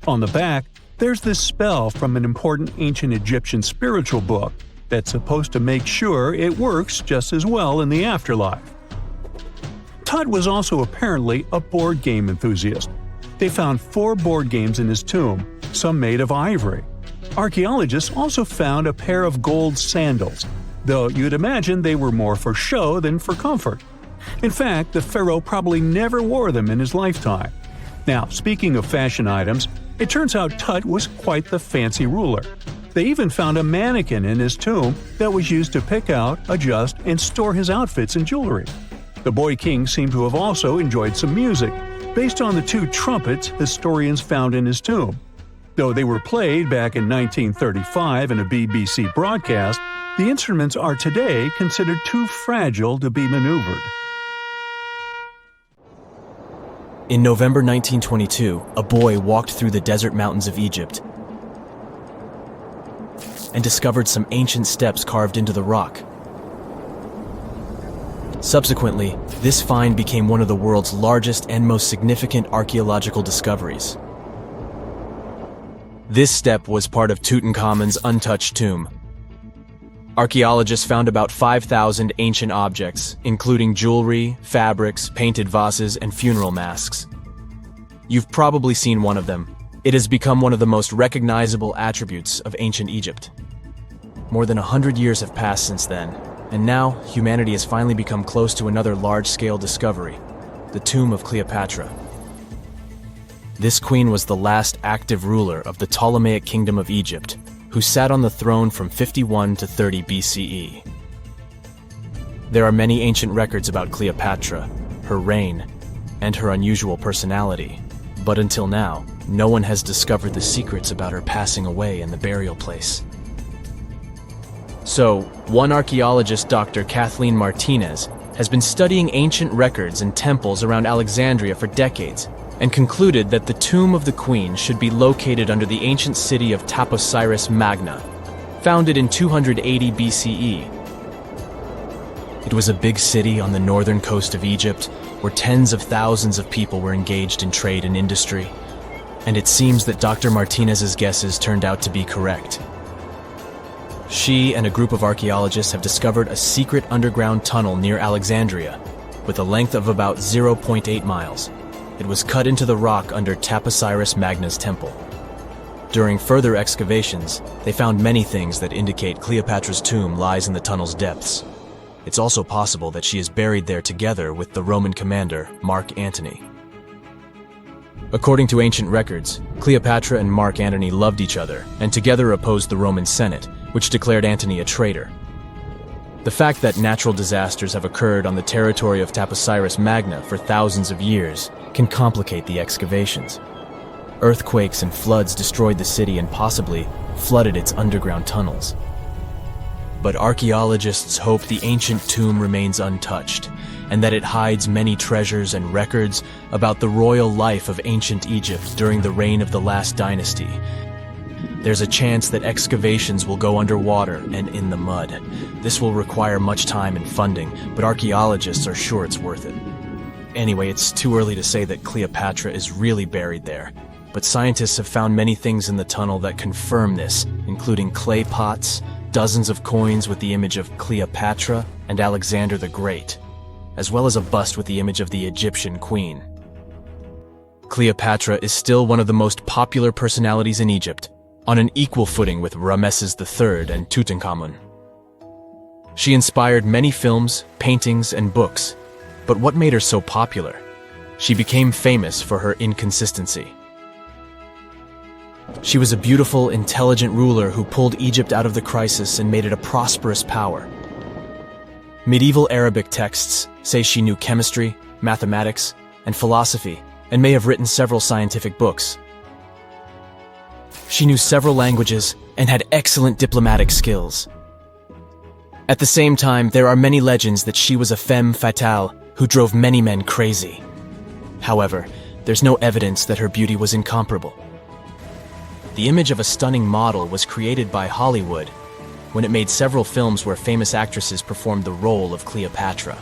On the back, there's this spell from an important ancient Egyptian spiritual book that's supposed to make sure it works just as well in the afterlife. Tut was also apparently a board game enthusiast. They found 4 board games in his tomb, some made of ivory. Archaeologists also found a pair of gold sandals, though you'd imagine they were more for show than for comfort. In fact, the pharaoh probably never wore them in his lifetime. Now, speaking of fashion items, it turns out Tut was quite the fancy ruler. They even found a mannequin in his tomb that was used to pick out, adjust, and store his outfits and jewelry. The boy king seemed to have also enjoyed some music, based on the 2 trumpets historians found in his tomb. Though they were played back in 1935 in a BBC broadcast, the instruments are today considered too fragile to be maneuvered. In November 1922, a boy walked through the desert mountains of Egypt and discovered some ancient steps carved into the rock. Subsequently, this find became one of the world's largest and most significant archaeological discoveries. This step was part of Tutankhamun's untouched tomb. Archaeologists found about 5,000 ancient objects, including jewelry, fabrics, painted vases, and funeral masks. You've probably seen one of them. It has become one of the most recognizable attributes of ancient Egypt. More than 100 years have passed since then, and now humanity has finally become close to another large-scale discovery, the tomb of Cleopatra. This queen was the last active ruler of the Ptolemaic Kingdom of Egypt, who sat on the throne from 51 to 30 BCE. There are many ancient records about Cleopatra, her reign, and her unusual personality, but until now, no one has discovered the secrets about her passing away in the burial place. So, one archaeologist, Dr. Kathleen Martinez, has been studying ancient records and temples around Alexandria for decades, and concluded that the tomb of the queen should be located under the ancient city of Taposiris Magna, founded in 280 BCE. It was a big city on the northern coast of Egypt, where tens of thousands of people were engaged in trade and industry. and it seems that Dr. Martinez's guesses turned out to be correct. She and a group of archaeologists have discovered a secret underground tunnel near Alexandria, with a length of about 0.8 miles. It was cut into the rock under Taposiris Magna's temple. During further excavations, they found many things that indicate Cleopatra's tomb lies in the tunnel's depths. It's also possible that she is buried there together with the Roman commander, Mark Antony. According to ancient records, Cleopatra and Mark Antony loved each other and together opposed the Roman Senate, which declared Antony a traitor. The fact that natural disasters have occurred on the territory of Taposiris Magna for thousands of years can complicate the excavations. Earthquakes and floods destroyed the city and possibly flooded its underground tunnels. But archaeologists hope the ancient tomb remains untouched, and that it hides many treasures and records about the royal life of ancient Egypt during the reign of the last dynasty. There's a chance that excavations will go underwater and in the mud. This will require much time and funding, but archaeologists are sure it's worth it. Anyway, it's too early to say that Cleopatra is really buried there, but scientists have found many things in the tunnel that confirm this, including clay pots, dozens of coins with the image of Cleopatra and Alexander the Great, as well as a bust with the image of the Egyptian queen. Cleopatra is still one of the most popular personalities in Egypt, on an equal footing with Ramesses III and Tutankhamun. She inspired many films, paintings, and books, but what made her so popular? She became famous for her inconsistency. She was a beautiful, intelligent ruler who pulled Egypt out of the crisis and made it a prosperous power. Medieval Arabic texts say she knew chemistry, mathematics, and philosophy, and may have written several scientific books. She knew several languages and had excellent diplomatic skills. At the same time, there are many legends that she was a femme fatale who drove many men crazy. However, there's no evidence that her beauty was incomparable. The image of a stunning model was created by Hollywood when it made several films where famous actresses performed the role of Cleopatra.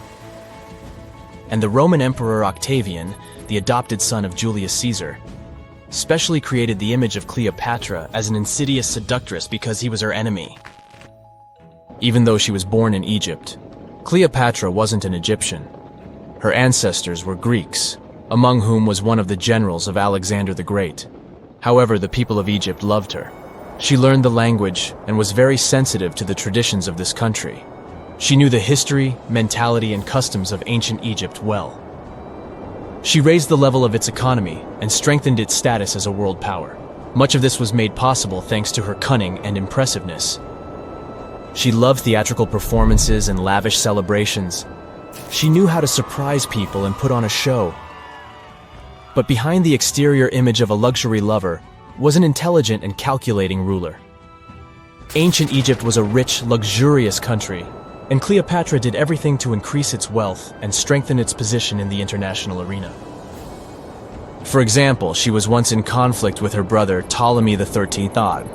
And the Roman Emperor Octavian, the adopted son of Julius Caesar, specially created the image of Cleopatra as an insidious seductress because he was her enemy. Even though she was born in Egypt, Cleopatra wasn't an Egyptian. Her ancestors were Greeks, among whom was one of the generals of Alexander the Great. However, the people of Egypt loved her. She learned the language and was very sensitive to the traditions of this country. She knew the history, mentality, and customs of ancient Egypt well. She raised the level of its economy and strengthened its status as a world power. Much of this was made possible thanks to her cunning and impressiveness. She loved theatrical performances and lavish celebrations. She knew how to surprise people and put on a show. But behind the exterior image of a luxury lover was an intelligent and calculating ruler. Ancient Egypt was a rich, luxurious country, and Cleopatra did everything to increase its wealth and strengthen its position in the international arena. For example, she was once in conflict with her brother Ptolemy XIII Odd.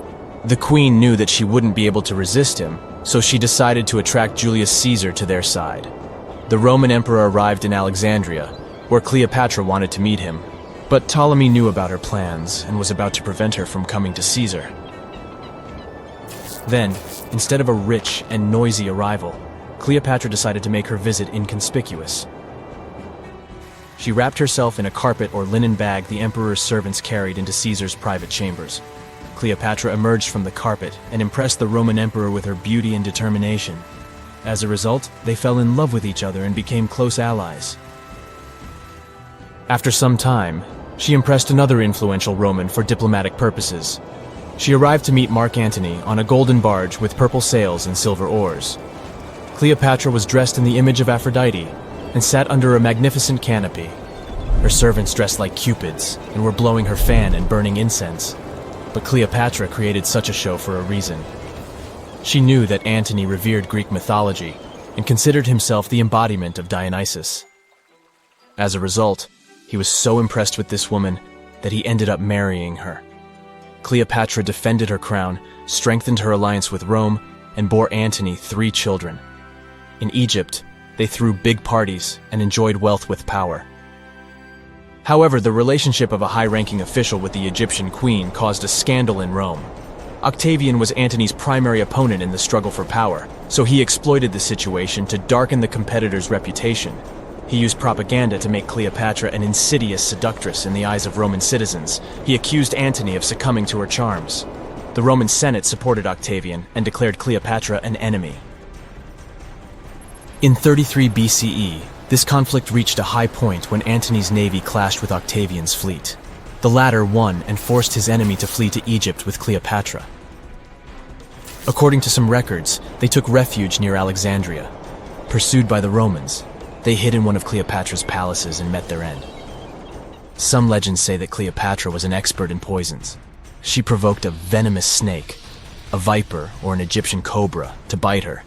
The queen knew that she wouldn't be able to resist him, so she decided to attract Julius Caesar to their side. The Roman emperor arrived in Alexandria, where Cleopatra wanted to meet him, but Ptolemy knew about her plans and was about to prevent her from coming to Caesar. Then, instead of a rich and noisy arrival, Cleopatra decided to make her visit inconspicuous. She wrapped herself in a carpet or linen bag the emperor's servants carried into Caesar's private chambers. Cleopatra emerged from the carpet and impressed the Roman emperor with her beauty and determination. As a result, they fell in love with each other and became close allies. After some time, she impressed another influential Roman for diplomatic purposes. She arrived to meet Mark Antony on a golden barge with purple sails and silver oars. Cleopatra was dressed in the image of Aphrodite and sat under a magnificent canopy. Her servants dressed like cupids and were blowing her fan and burning incense. But Cleopatra created such a show for a reason. She knew that Antony revered Greek mythology and considered himself the embodiment of Dionysus. As a result, he was so impressed with this woman that he ended up marrying her. Cleopatra defended her crown, strengthened her alliance with Rome, and bore Antony 3 children. In Egypt, they threw big parties and enjoyed wealth with power. However, the relationship of a high-ranking official with the Egyptian queen caused a scandal in Rome. Octavian was Antony's primary opponent in the struggle for power, so he exploited the situation to darken the competitor's reputation. He used propaganda to make Cleopatra an insidious seductress in the eyes of Roman citizens. He accused Antony of succumbing to her charms. The Roman Senate supported Octavian and declared Cleopatra an enemy. In 33 BCE, this conflict reached a high point when Antony's navy clashed with Octavian's fleet. The latter won and forced his enemy to flee to Egypt with Cleopatra. According to some records, they took refuge near Alexandria. Pursued by the Romans, they hid in one of Cleopatra's palaces and met their end. Some legends say that Cleopatra was an expert in poisons. She provoked a venomous snake, a viper or an Egyptian cobra, to bite her.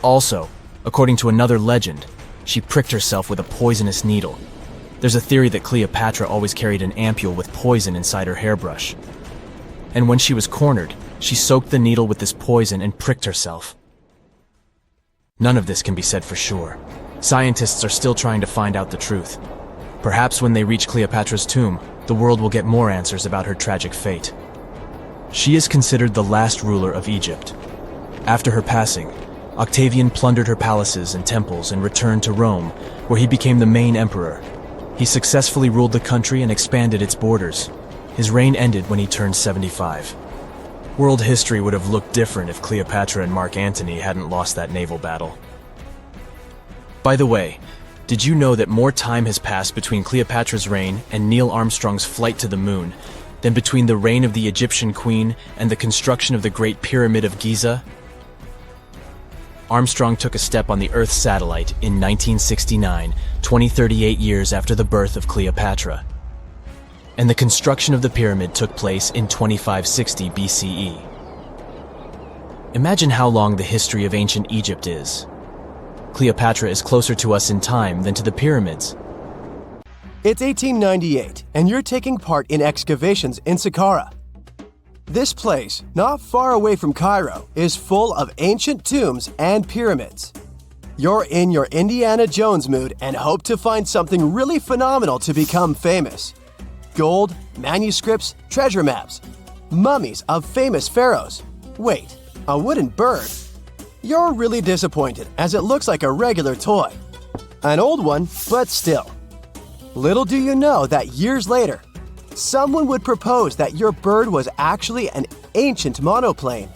Also, according to another legend, she pricked herself with a poisonous needle. There's a theory that Cleopatra always carried an ampule with poison inside her hairbrush. And when she was cornered, she soaked the needle with this poison and pricked herself. None of this can be said for sure. Scientists are still trying to find out the truth. Perhaps when they reach Cleopatra's tomb, the world will get more answers about her tragic fate. She is considered the last ruler of Egypt. After her passing, Octavian plundered her palaces and temples and returned to Rome, where he became the main emperor. He successfully ruled the country and expanded its borders. His reign ended when he turned 75. World history would have looked different if Cleopatra and Mark Antony hadn't lost that naval battle. By the way, did you know that more time has passed between Cleopatra's reign and Neil Armstrong's flight to the moon than between the reign of the Egyptian queen and the construction of the Great Pyramid of Giza? Armstrong took a step on the Earth satellite in 1969, 38 years after the birth of Cleopatra. And the construction of the pyramid took place in 2560 BCE. Imagine how long the history of ancient Egypt is. Cleopatra is closer to us in time than to the pyramids. It's 1898, and you're taking part in excavations in Saqqara. This place, not far away from Cairo, is full of ancient tombs and pyramids. You're in your Indiana Jones mood and hope to find something really phenomenal to become famous. Gold, manuscripts, treasure maps, mummies of famous pharaohs. Wait, a wooden bird? You're really disappointed as it looks like a regular toy. An old one, but still. Little do you know that years later, someone would propose that your bird was actually an ancient monoplane.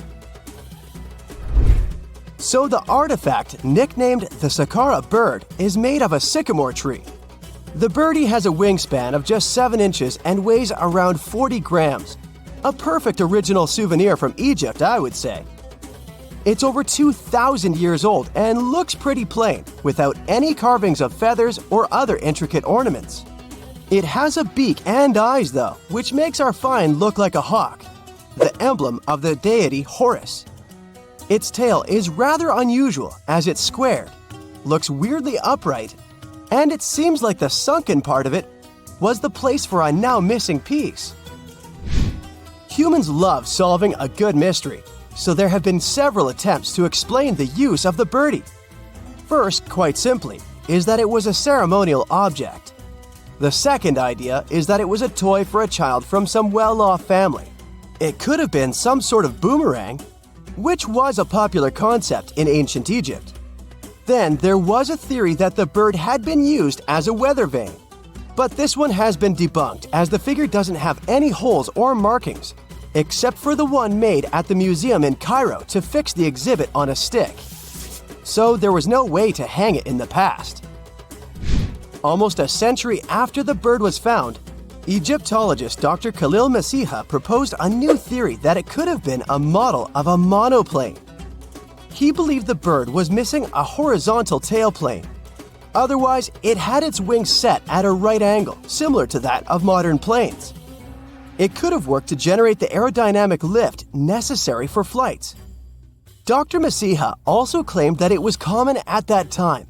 So the artifact, nicknamed the Saqqara Bird, is made of a sycamore tree. The birdie has a wingspan of just 7 inches and weighs around 40 grams. A perfect original souvenir from Egypt, I would say. It's over 2,000 years old and looks pretty plain, without any carvings of feathers or other intricate ornaments. It has a beak and eyes though, which makes our find look like a hawk, the emblem of the deity Horus. Its tail is rather unusual as it's squared, looks weirdly upright, and it seems like the sunken part of it was the place for a now missing piece. Humans love solving a good mystery, so there have been several attempts to explain the use of the birdie. First, quite simply, is that it was a ceremonial object. The second idea is that it was a toy for a child from some well-off family. It could have been some sort of boomerang, which was a popular concept in ancient Egypt. Then there was a theory that the bird had been used as a weather vane. But this one has been debunked as the figure doesn't have any holes or markings, except for the one made at the museum in Cairo to fix the exhibit on a stick. So there was no way to hang it in the past. Almost a century after the bird was found, Egyptologist Dr. Khalil Masiha proposed a new theory that it could have been a model of a monoplane. He believed the bird was missing a horizontal tailplane. Otherwise, it had its wings set at a right angle, similar to that of modern planes. It could have worked to generate the aerodynamic lift necessary for flights. Dr. Masiha also claimed that it was common at that time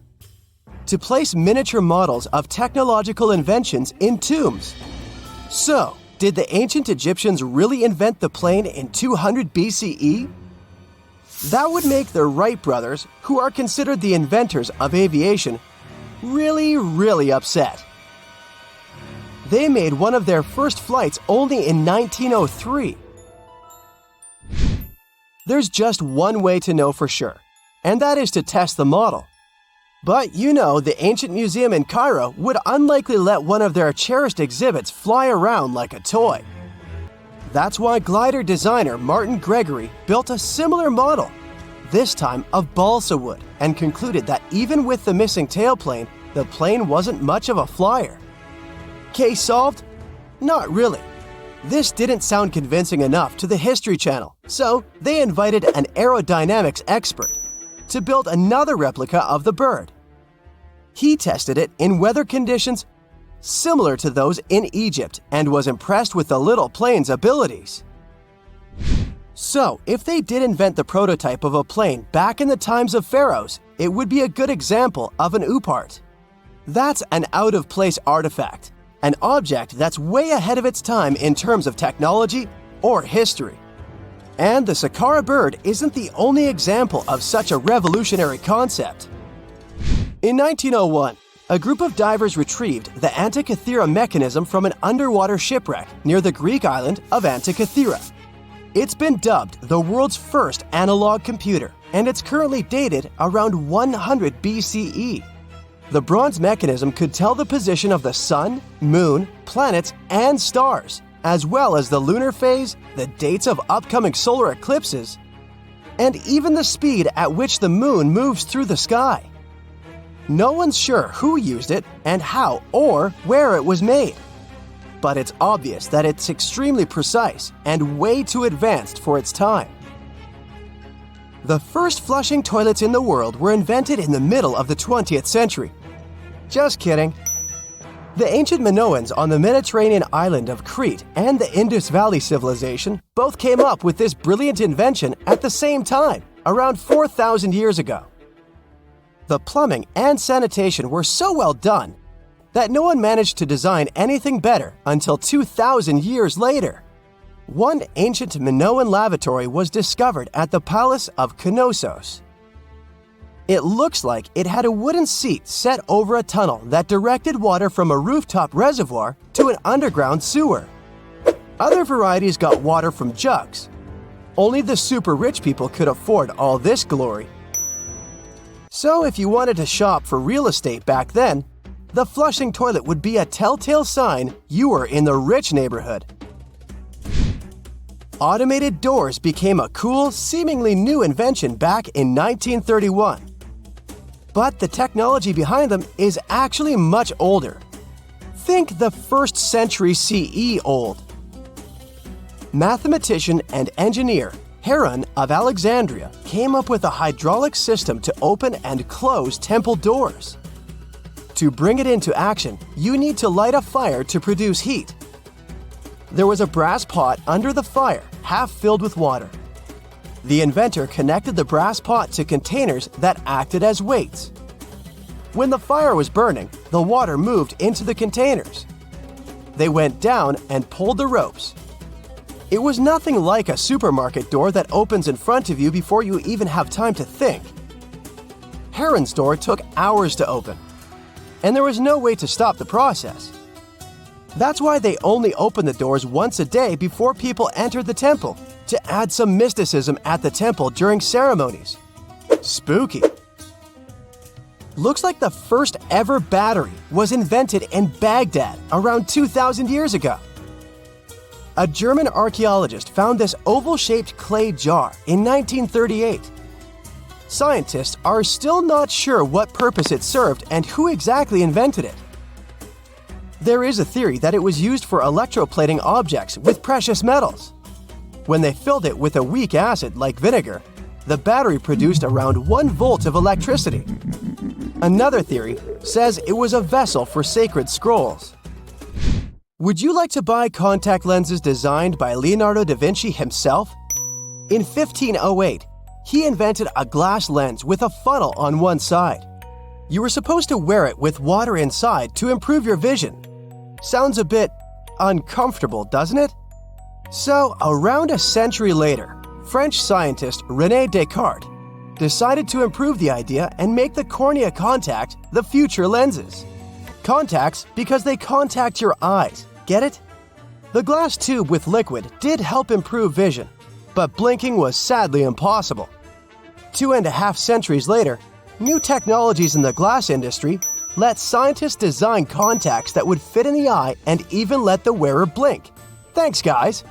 to place miniature models of technological inventions in tombs. So, did the ancient Egyptians really invent the plane in 200 BCE? That would make the Wright brothers, who are considered the inventors of aviation, really upset. They made one of their first flights only in 1903. There's just one way to know for sure, and that is to test the model. But you know, the Ancient Museum in Cairo would unlikely let one of their cherished exhibits fly around like a toy. That's why glider designer Martin Gregory built a similar model, this time of balsa wood, and concluded that even with the missing tailplane, the plane wasn't much of a flyer. Case solved? Not really. This didn't sound convincing enough to the History Channel, so they invited an aerodynamics expert to build another replica of the bird. He tested it in weather conditions similar to those in Egypt and was impressed with the little plane's abilities. So, if they did invent the prototype of a plane back in the times of pharaohs, it would be a good example of an oopart. That's an out-of-place artifact, an object that's way ahead of its time in terms of technology or history. And the Saqqara Bird isn't the only example of such a revolutionary concept. In 1901, a group of divers retrieved the Antikythera mechanism from an underwater shipwreck near the Greek island of Antikythera. It's been dubbed the world's first analog computer, and it's currently dated around 100 BCE. The bronze mechanism could tell the position of the sun, moon, planets, and stars, as well as the lunar phase, the dates of upcoming solar eclipses, and even the speed at which the moon moves through the sky. No one's sure who used it and how or where it was made. But it's obvious that it's extremely precise and way too advanced for its time. The first flushing toilets in the world were invented in the middle of the 20th century. Just kidding. The ancient Minoans on the Mediterranean island of Crete and the Indus Valley civilization both came up with this brilliant invention at the same time, around 4,000 years ago. The plumbing and sanitation were so well done that no one managed to design anything better until 2,000 years later. One ancient Minoan lavatory was discovered at the Palace of Knossos. It looks like it had a wooden seat set over a tunnel that directed water from a rooftop reservoir to an underground sewer. Other varieties got water from jugs. Only the super rich people could afford all this glory. So if you wanted to shop for real estate back then, the flushing toilet would be a telltale sign you were in the rich neighborhood. Automated doors became a cool, seemingly new invention back in 1931. But the technology behind them is actually much older. Think the 1st century CE old. Mathematician and engineer Heron of Alexandria came up with a hydraulic system to open and close temple doors. To bring it into action, you need to light a fire to produce heat. There was a brass pot under the fire, half filled with water. The inventor connected the brass pot to containers that acted as weights. When the fire was burning, the water moved into the containers. They went down and pulled the ropes. It was nothing like a supermarket door that opens in front of you before you even have time to think. Heron's door took hours to open, and there was no way to stop the process. That's why they only opened the doors once a day before people entered the temple, to add some mysticism at the temple during ceremonies. Spooky. Looks like the first ever battery was invented in Baghdad around 2,000 years ago. A German archaeologist found this oval-shaped clay jar in 1938. Scientists are still not sure what purpose it served and who exactly invented it. There is a theory that it was used for electroplating objects with precious metals. When they filled it with a weak acid like vinegar, the battery produced around 1 volt of electricity. Another theory says it was a vessel for sacred scrolls. Would you like to buy contact lenses designed by Leonardo da Vinci himself? In 1508, he invented a glass lens with a funnel on one side. You were supposed to wear it with water inside to improve your vision. Sounds a bit uncomfortable, doesn't it? So, around a century later, French scientist René Descartes decided to improve the idea and make the cornea contact the future lenses. Contacts because they contact your eyes. Get it? The glass tube with liquid did help improve vision, but blinking was sadly impossible. 2.5 centuries later, new technologies in the glass industry let scientists design contacts that would fit in the eye and even let the wearer blink. Thanks, guys!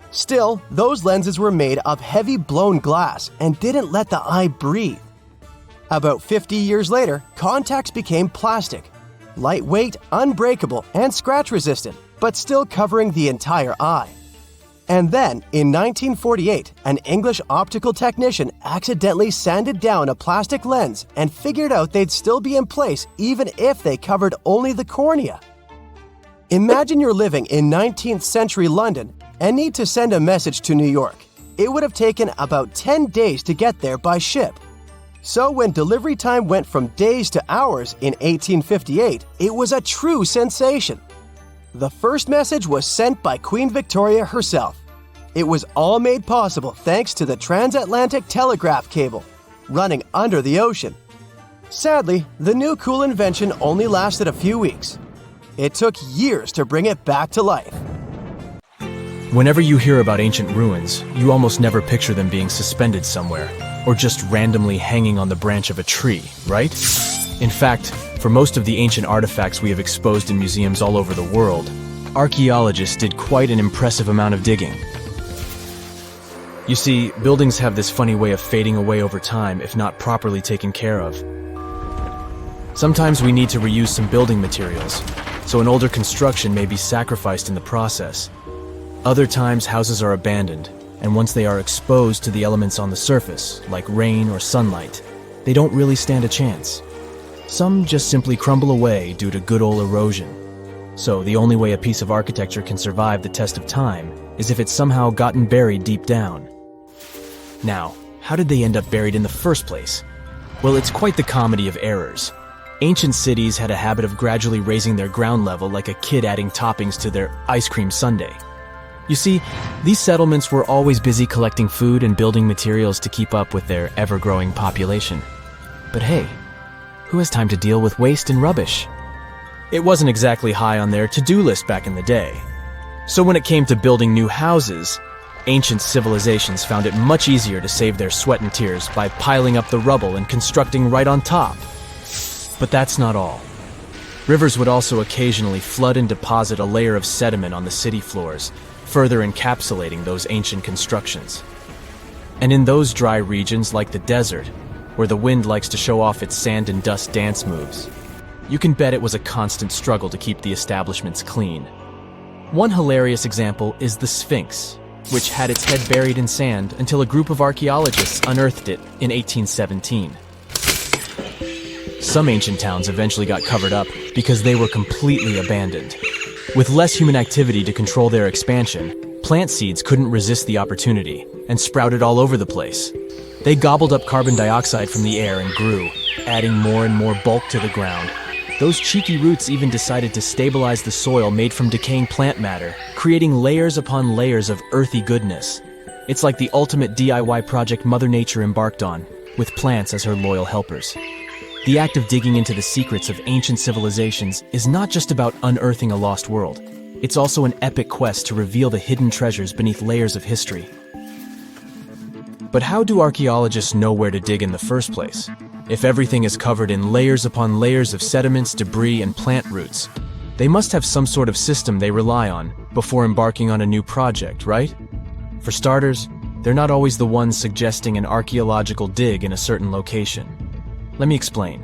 Still, those lenses were made of heavy blown glass and didn't let the eye breathe. About 50 years later, contacts became plastic, lightweight, unbreakable, and scratch-resistant, but still covering the entire eye. And then, in 1948, an English optical technician accidentally sanded down a plastic lens and figured out they'd still be in place even if they covered only the cornea. Imagine you're living in 19th century London and need to send a message to New York. It would have taken about 10 days to get there by ship. So when delivery time went from days to hours in 1858, it was a true sensation. The first message was sent by Queen Victoria herself. It was all made possible thanks to the transatlantic telegraph cable, running under the ocean. Sadly, the new cool invention only lasted a few weeks. It took years to bring it back to life. Whenever you hear about ancient ruins, you almost never picture them being suspended somewhere, or just randomly hanging on the branch of a tree, right? In fact, for most of the ancient artifacts we have exposed in museums all over the world, archaeologists did quite an impressive amount of digging. You see, buildings have this funny way of fading away over time if not properly taken care of. Sometimes we need to reuse some building materials, so an older construction may be sacrificed in the process. Other times, houses are abandoned, and once they are exposed to the elements on the surface, like rain or sunlight, they don't really stand a chance. Some just simply crumble away due to good old erosion. So the only way a piece of architecture can survive the test of time is if it's somehow gotten buried deep down. Now, how did they end up buried in the first place? Well, it's quite the comedy of errors. Ancient cities had a habit of gradually raising their ground level like a kid adding toppings to their ice cream sundae. You see, these settlements were always busy collecting food and building materials to keep up with their ever-growing population. But hey, who has time to deal with waste and rubbish? It wasn't exactly high on their to-do list back in the day. So when it came to building new houses, ancient civilizations found it much easier to save their sweat and tears by piling up the rubble and constructing right on top. But that's not all. Rivers would also occasionally flood and deposit a layer of sediment on the city floors, further encapsulating those ancient constructions. And in those dry regions like the desert, where the wind likes to show off its sand and dust dance moves, you can bet it was a constant struggle to keep the establishments clean. One hilarious example is the Sphinx, which had its head buried in sand until a group of archaeologists unearthed it in 1817. Some ancient towns eventually got covered up because they were completely abandoned. With less human activity to control their expansion, plant seeds couldn't resist the opportunity and sprouted all over the place. They gobbled up carbon dioxide from the air and grew, adding more and more bulk to the ground. Those cheeky roots even decided to stabilize the soil made from decaying plant matter, creating layers upon layers of earthy goodness. It's like the ultimate DIY project Mother Nature embarked on, with plants as her loyal helpers. The act of digging into the secrets of ancient civilizations is not just about unearthing a lost world. It's also an epic quest to reveal the hidden treasures beneath layers of history. But how do archaeologists know where to dig in the first place? If everything is covered in layers upon layers of sediments, debris, and plant roots, they must have some sort of system they rely on before embarking on a new project, right? For starters, they're not always the ones suggesting an archaeological dig in a certain location. Let me explain.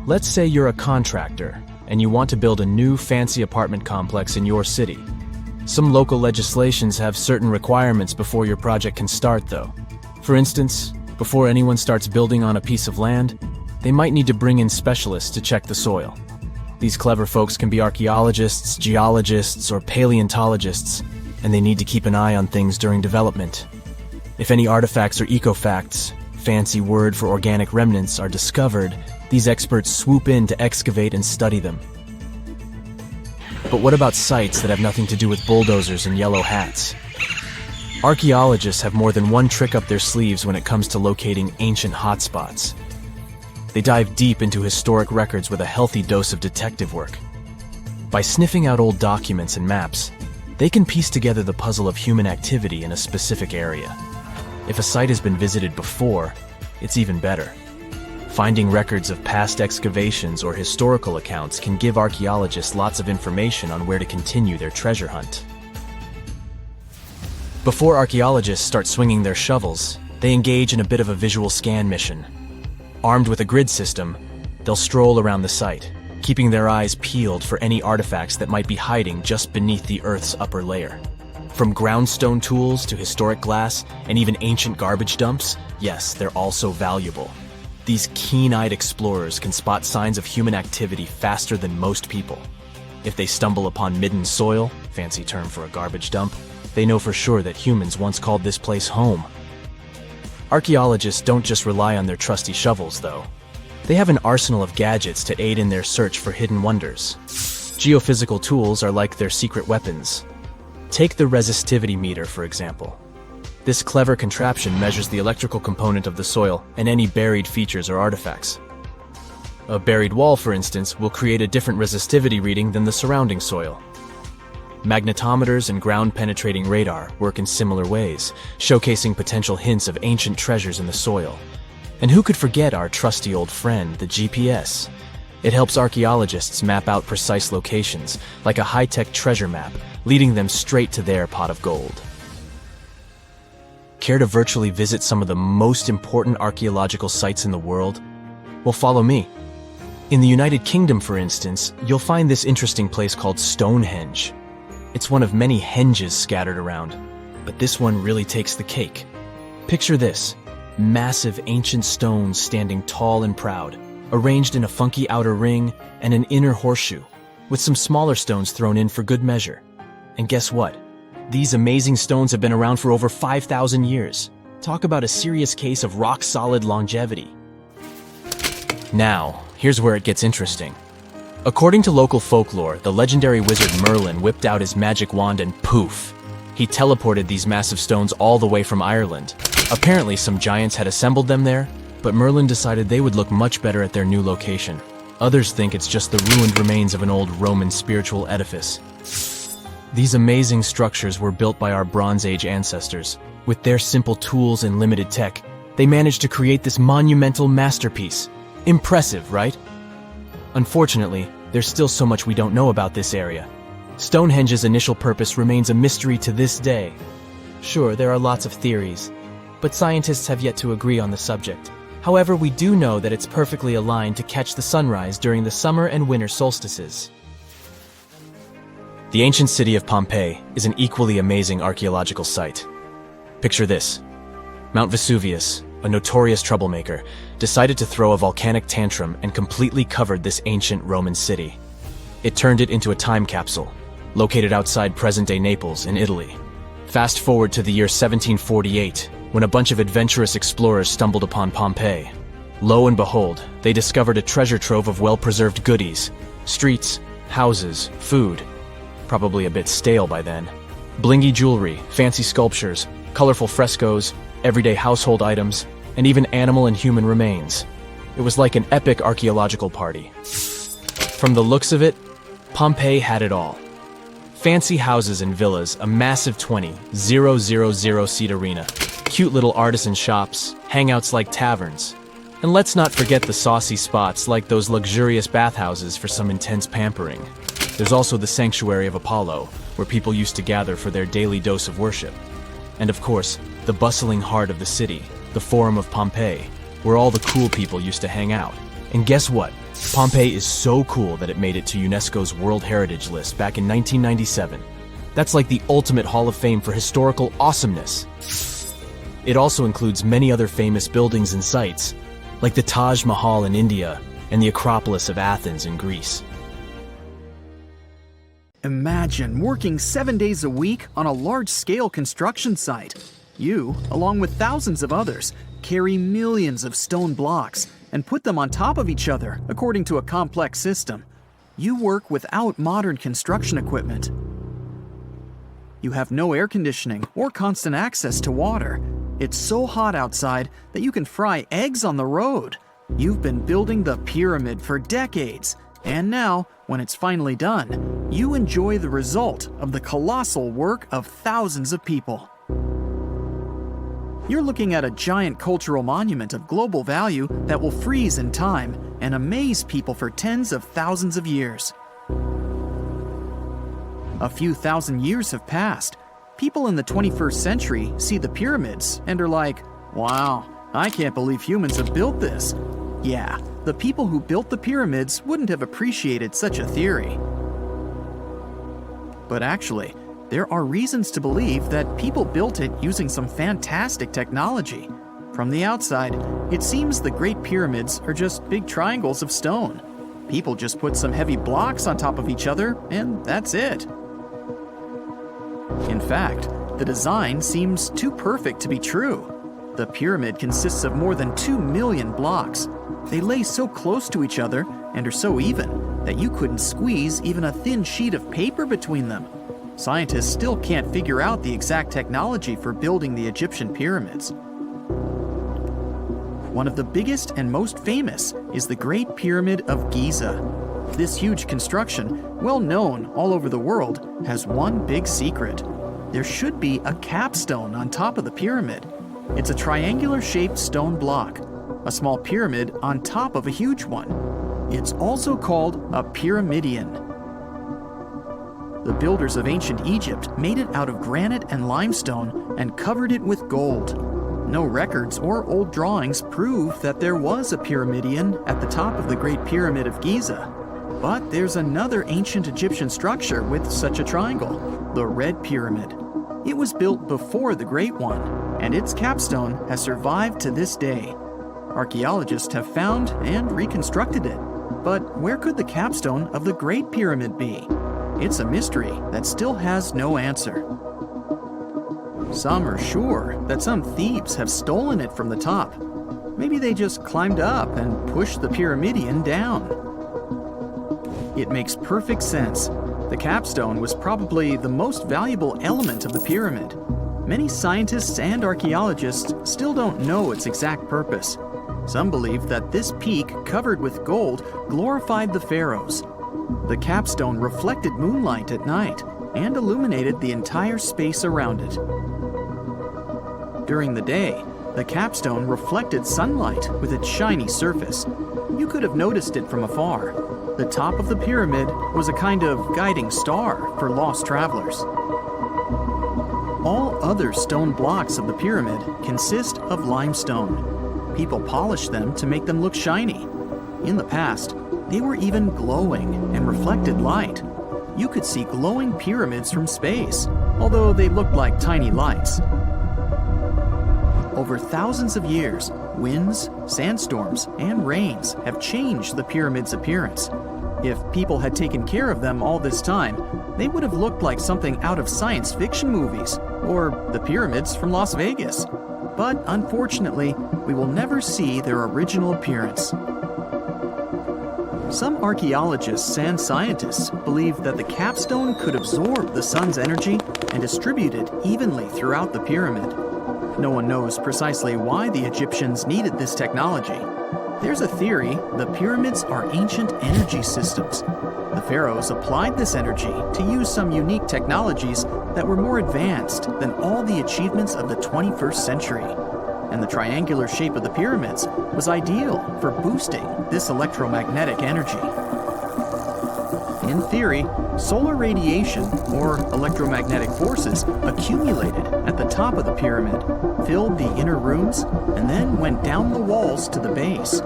Let's say you're a contractor and you want to build a new fancy apartment complex in your city. Some local legislations have certain requirements before your project can start, though. For instance, before anyone starts building on a piece of land, they might need to bring in specialists to check the soil. These clever folks can be archaeologists, geologists, or paleontologists, and they need to keep an eye on things during development. If any artifacts or ecofacts, fancy word for organic remnants, are discovered, these experts swoop in to excavate and study them. But what about sites that have nothing to do with bulldozers and yellow hats? Archaeologists have more than one trick up their sleeves when it comes to locating ancient hotspots. They dive deep into historic records with a healthy dose of detective work. By sniffing out old documents and maps, they can piece together the puzzle of human activity in a specific area. If a site has been visited before, it's even better. Finding records of past excavations or historical accounts can give archaeologists lots of information on where to continue their treasure hunt. Before archaeologists start swinging their shovels, they engage in a bit of a visual scan mission. Armed with a grid system, they'll stroll around the site, keeping their eyes peeled for any artifacts that might be hiding just beneath the Earth's upper layer. From groundstone tools to historic glass and even ancient garbage dumps, yes, they're also valuable. These keen-eyed explorers can spot signs of human activity faster than most people. If they stumble upon midden soil, fancy term for a garbage dump, they know for sure that humans once called this place home. Archaeologists don't just rely on their trusty shovels, though. They have an arsenal of gadgets to aid in their search for hidden wonders. Geophysical tools are like their secret weapons. Take the resistivity meter, for example. This clever contraption measures the electrical component of the soil and any buried features or artifacts. A buried wall, for instance, will create a different resistivity reading than the surrounding soil. Magnetometers and ground-penetrating radar work in similar ways, showcasing potential hints of ancient treasures in the soil. And who could forget our trusty old friend, the GPS? It helps archaeologists map out precise locations, like a high-tech treasure map, leading them straight to their pot of gold. Care to virtually visit some of the most important archaeological sites in the world? Well, follow me. In the United Kingdom, for instance, you'll find this interesting place called Stonehenge. It's one of many henges scattered around, but this one really takes the cake. Picture this: massive ancient stones standing tall and proud, arranged in a funky outer ring and an inner horseshoe, with some smaller stones thrown in for good measure. And guess what? These amazing stones have been around for over 5,000 years. Talk about a serious case of rock-solid longevity. Now, here's where it gets interesting. According to local folklore, the legendary wizard Merlin whipped out his magic wand and poof! He teleported these massive stones all the way from Ireland. Apparently, some giants had assembled them there, but Merlin decided they would look much better at their new location. Others think it's just the ruined remains of an old Roman spiritual edifice. These amazing structures were built by our Bronze Age ancestors. With their simple tools and limited tech, they managed to create this monumental masterpiece. Impressive, right? Unfortunately, there's still so much we don't know about this area. Stonehenge's initial purpose remains a mystery to this day. Sure, there are lots of theories, but scientists have yet to agree on the subject. However, we do know that it's perfectly aligned to catch the sunrise during the summer and winter solstices. The ancient city of Pompeii is an equally amazing archaeological site. Picture this. Mount Vesuvius, a notorious troublemaker, decided to throw a volcanic tantrum and completely covered this ancient Roman city. It turned it into a time capsule, located outside present-day Naples in Italy. Fast forward to the year 1748, when a bunch of adventurous explorers stumbled upon Pompeii. Lo and behold, they discovered a treasure trove of well-preserved goodies: streets, houses, food. Probably a bit stale by then. Blingy jewelry, fancy sculptures, colorful frescoes, everyday household items, and even animal and human remains. It was like an epic archaeological party. From the looks of it, Pompeii had it all. Fancy houses and villas, a massive 20,000-seat arena, cute little artisan shops, hangouts like taverns. And let's not forget the saucy spots like those luxurious bathhouses for some intense pampering. There's also the Sanctuary of Apollo, where people used to gather for their daily dose of worship. And of course, the bustling heart of the city, the Forum of Pompeii, where all the cool people used to hang out. And guess what? Pompeii is so cool that it made it to UNESCO's World Heritage List back in 1997. That's like the ultimate Hall of Fame for historical awesomeness. It also includes many other famous buildings and sites, like the Taj Mahal in India and the Acropolis of Athens in Greece. Imagine working 7 days a week on a large-scale construction site. You, along with thousands of others, carry millions of stone blocks and put them on top of each other according to a complex system. You work without modern construction equipment. You have no air conditioning or constant access to water. It's so hot outside that you can fry eggs on the road. You've been building the pyramid for decades, and now, when it's finally done, you enjoy the result of the colossal work of thousands of people. You're looking at a giant cultural monument of global value that will freeze in time and amaze people for tens of thousands of years. A few thousand years have passed. People in the 21st century see the pyramids and are like, wow, I can't believe humans have built this. Yeah, the people who built the pyramids wouldn't have appreciated such a theory. But actually, there are reasons to believe that people built it using some fantastic technology. From the outside, it seems the Great Pyramids are just big triangles of stone. People just put some heavy blocks on top of each other, and that's it. In fact, the design seems too perfect to be true. The pyramid consists of more than 2 million blocks. They lay so close to each other and are so even that you couldn't squeeze even a thin sheet of paper between them. Scientists still can't figure out the exact technology for building the Egyptian pyramids. One of the biggest and most famous is the Great Pyramid of Giza. This huge construction, well known all over the world, has one big secret. There should be a capstone on top of the pyramid. It's a triangular-shaped stone block, a small pyramid on top of a huge one. It's also called a pyramidion. The builders of ancient Egypt made it out of granite and limestone and covered it with gold. No records or old drawings prove that there was a pyramidion at the top of the Great Pyramid of Giza. But there's another ancient Egyptian structure with such a triangle, the Red Pyramid. It was built before the Great One, and its capstone has survived to this day. Archaeologists have found and reconstructed it. But where could the capstone of the Great Pyramid be? It's a mystery that still has no answer. Some are sure that some thieves have stolen it from the top. Maybe they just climbed up and pushed the pyramidion down. It makes perfect sense. The capstone was probably the most valuable element of the pyramid. Many scientists and archaeologists still don't know its exact purpose. Some believe that this peak covered with gold glorified the pharaohs. The capstone reflected moonlight at night and illuminated the entire space around it. During the day, the capstone reflected sunlight with its shiny surface. You could have noticed it from afar. The top of the pyramid was a kind of guiding star for lost travelers. All other stone blocks of the pyramid consist of limestone. People polish them to make them look shiny. In the past, they were even glowing and reflected light. You could see glowing pyramids from space, although they looked like tiny lights. Over thousands of years, winds, sandstorms, and rains have changed the pyramid's appearance. If people had taken care of them all this time, they would have looked like something out of science fiction movies, or the pyramids from Las Vegas. But unfortunately, we will never see their original appearance. Some archaeologists and scientists believe that the capstone could absorb the sun's energy and distribute it evenly throughout the pyramid. No one knows precisely why the Egyptians needed this technology. There's a theory the pyramids are ancient energy systems. The pharaohs applied this energy to use some unique technologies that were more advanced than all the achievements of the 21st century. And the triangular shape of the pyramids was ideal for boosting this electromagnetic energy. In theory, solar radiation, or electromagnetic forces, accumulated at the top of the pyramid, filled the inner rooms, and then went down the walls to the base.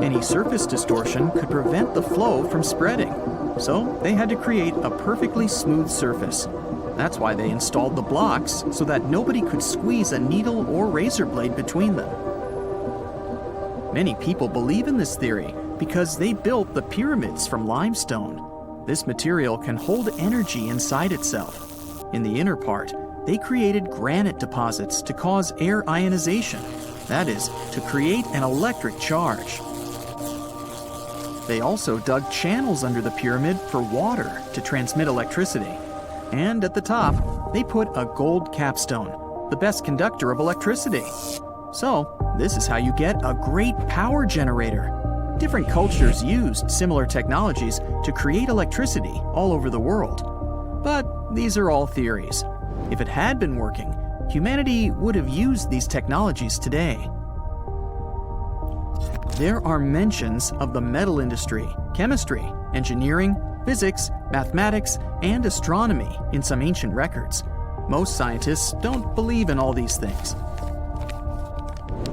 Any surface distortion could prevent the flow from spreading, so they had to create a perfectly smooth surface. That's why they installed the blocks so that nobody could squeeze a needle or razor blade between them. Many people believe in this theory because they built the pyramids from limestone. This material can hold energy inside itself. In the inner part, they created granite deposits to cause air ionization, that is, to create an electric charge. They also dug channels under the pyramid for water to transmit electricity. And at the top, they put a gold capstone, the best conductor of electricity. So, This is how you get a great power generator. Different cultures used similar technologies to create electricity all over the world. But these are all theories. If it had been working, humanity would have used these technologies today. There are mentions of the metal industry, chemistry, engineering, physics, mathematics, and astronomy in some ancient records. Most scientists don't believe in all these things.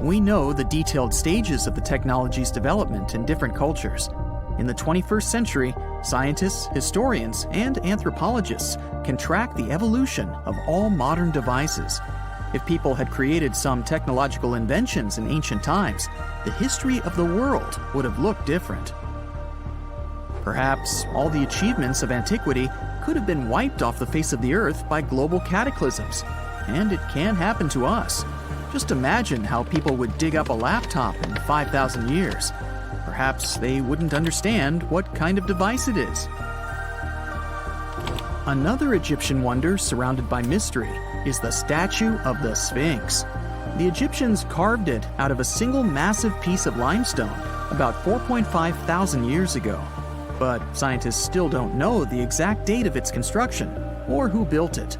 We know the detailed stages of the technology's development in different cultures. In the 21st century, scientists, historians, and anthropologists can track the evolution of all modern devices. If people had created some technological inventions in ancient times, the history of the world would have looked different. Perhaps all the achievements of antiquity could have been wiped off the face of the earth by global cataclysms, and it can happen to us. Just imagine how people would dig up a laptop in 5,000 years. Perhaps they wouldn't understand what kind of device it is. Another Egyptian wonder surrounded by mystery is the statue of the Sphinx. The Egyptians carved it out of a single massive piece of limestone about 4.5 thousand years ago. But scientists still don't know the exact date of its construction or who built it.